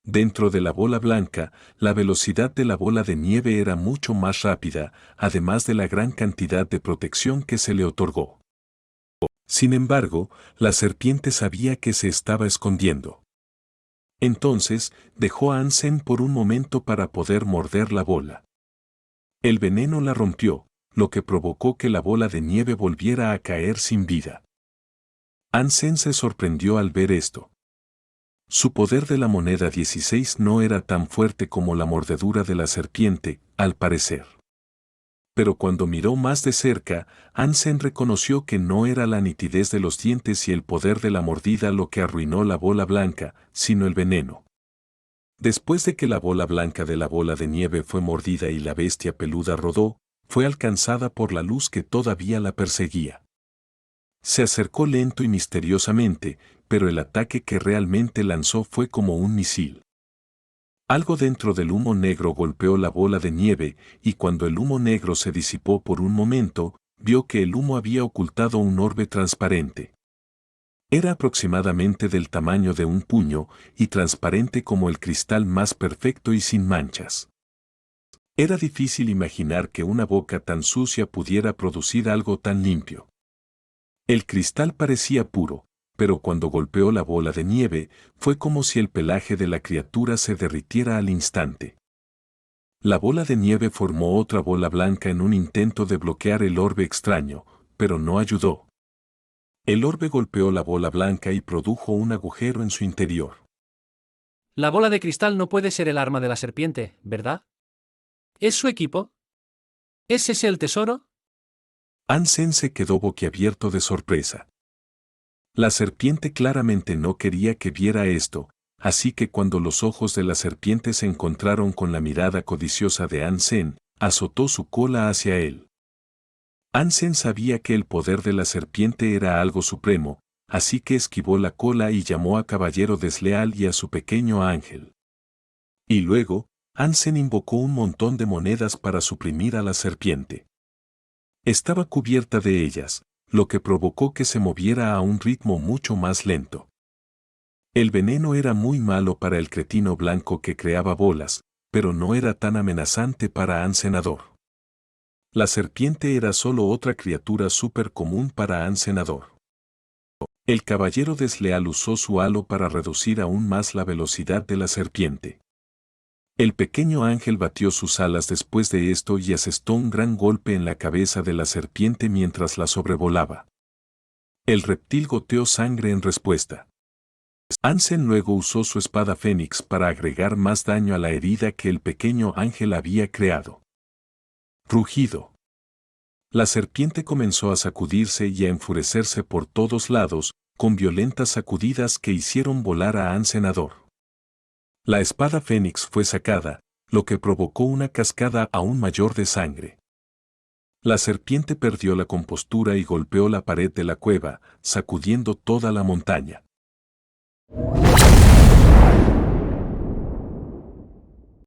Speaker 1: Dentro de la bola blanca, la velocidad de la bola de nieve era mucho más rápida, además de la gran cantidad de protección que se le otorgó. Sin embargo, la serpiente sabía que se estaba escondiendo. Entonces, dejó a Hansen por un momento para poder morder la bola. El veneno la rompió, lo que provocó que la bola de nieve volviera a caer sin vida. Hansen se sorprendió al ver esto. Su poder de la moneda 16 no era tan fuerte como la mordedura de la serpiente, al parecer. Pero cuando miró más de cerca, Hansen reconoció que no era la nitidez de los dientes y el poder de la mordida lo que arruinó la bola blanca, sino el veneno. Después de que la bola blanca de la bola de nieve fue mordida y la bestia peluda rodó, fue alcanzada por la luz que todavía la perseguía. Se acercó lento y misteriosamente, pero el ataque que realmente lanzó fue como un misil. Algo dentro del humo negro golpeó la bola de nieve, y cuando el humo negro se disipó por un momento, vio que el humo había ocultado un orbe transparente. Era aproximadamente del tamaño de un puño, y transparente como el cristal más perfecto y sin manchas. Era difícil imaginar que una boca tan sucia pudiera producir algo tan limpio. El cristal parecía puro, pero cuando golpeó la bola de nieve, fue como si el pelaje de la criatura se derritiera al instante. La bola de nieve formó otra bola blanca en un intento de bloquear el orbe extraño, pero no ayudó. El orbe golpeó la bola blanca y produjo un agujero en su interior.
Speaker 3: La bola de cristal no puede ser el arma de la serpiente, ¿verdad? ¿Es su equipo? ¿Es ese el tesoro?
Speaker 1: Hansen se quedó boquiabierto de sorpresa. La serpiente claramente no quería que viera esto, así que cuando los ojos de la serpiente se encontraron con la mirada codiciosa de Hansen, azotó su cola hacia él. Hansen sabía que el poder de la serpiente era algo supremo, así que esquivó la cola y llamó a Caballero Desleal y a su pequeño ángel. Y luego, Hansen invocó un montón de monedas para suprimir a la serpiente. Estaba cubierta de ellas, lo que provocó que se moviera a un ritmo mucho más lento. El veneno era muy malo para el cretino blanco que creaba bolas, pero no era tan amenazante para Hansenador. La serpiente era solo otra criatura súper común para An Senador. El caballero desleal usó su halo para reducir aún más la velocidad de la serpiente. El pequeño ángel batió sus alas después de esto y asestó un gran golpe en la cabeza de la serpiente mientras la sobrevolaba. El reptil goteó sangre en respuesta. Ansem luego usó su espada fénix para agregar más daño a la herida que el pequeño ángel había creado. Rugido. La serpiente comenzó a sacudirse y a enfurecerse por todos lados, con violentas sacudidas que hicieron volar a An Senador. La espada fénix fue sacada, lo que provocó una cascada aún mayor de sangre. La serpiente perdió la compostura y golpeó la pared de la cueva, sacudiendo toda la montaña.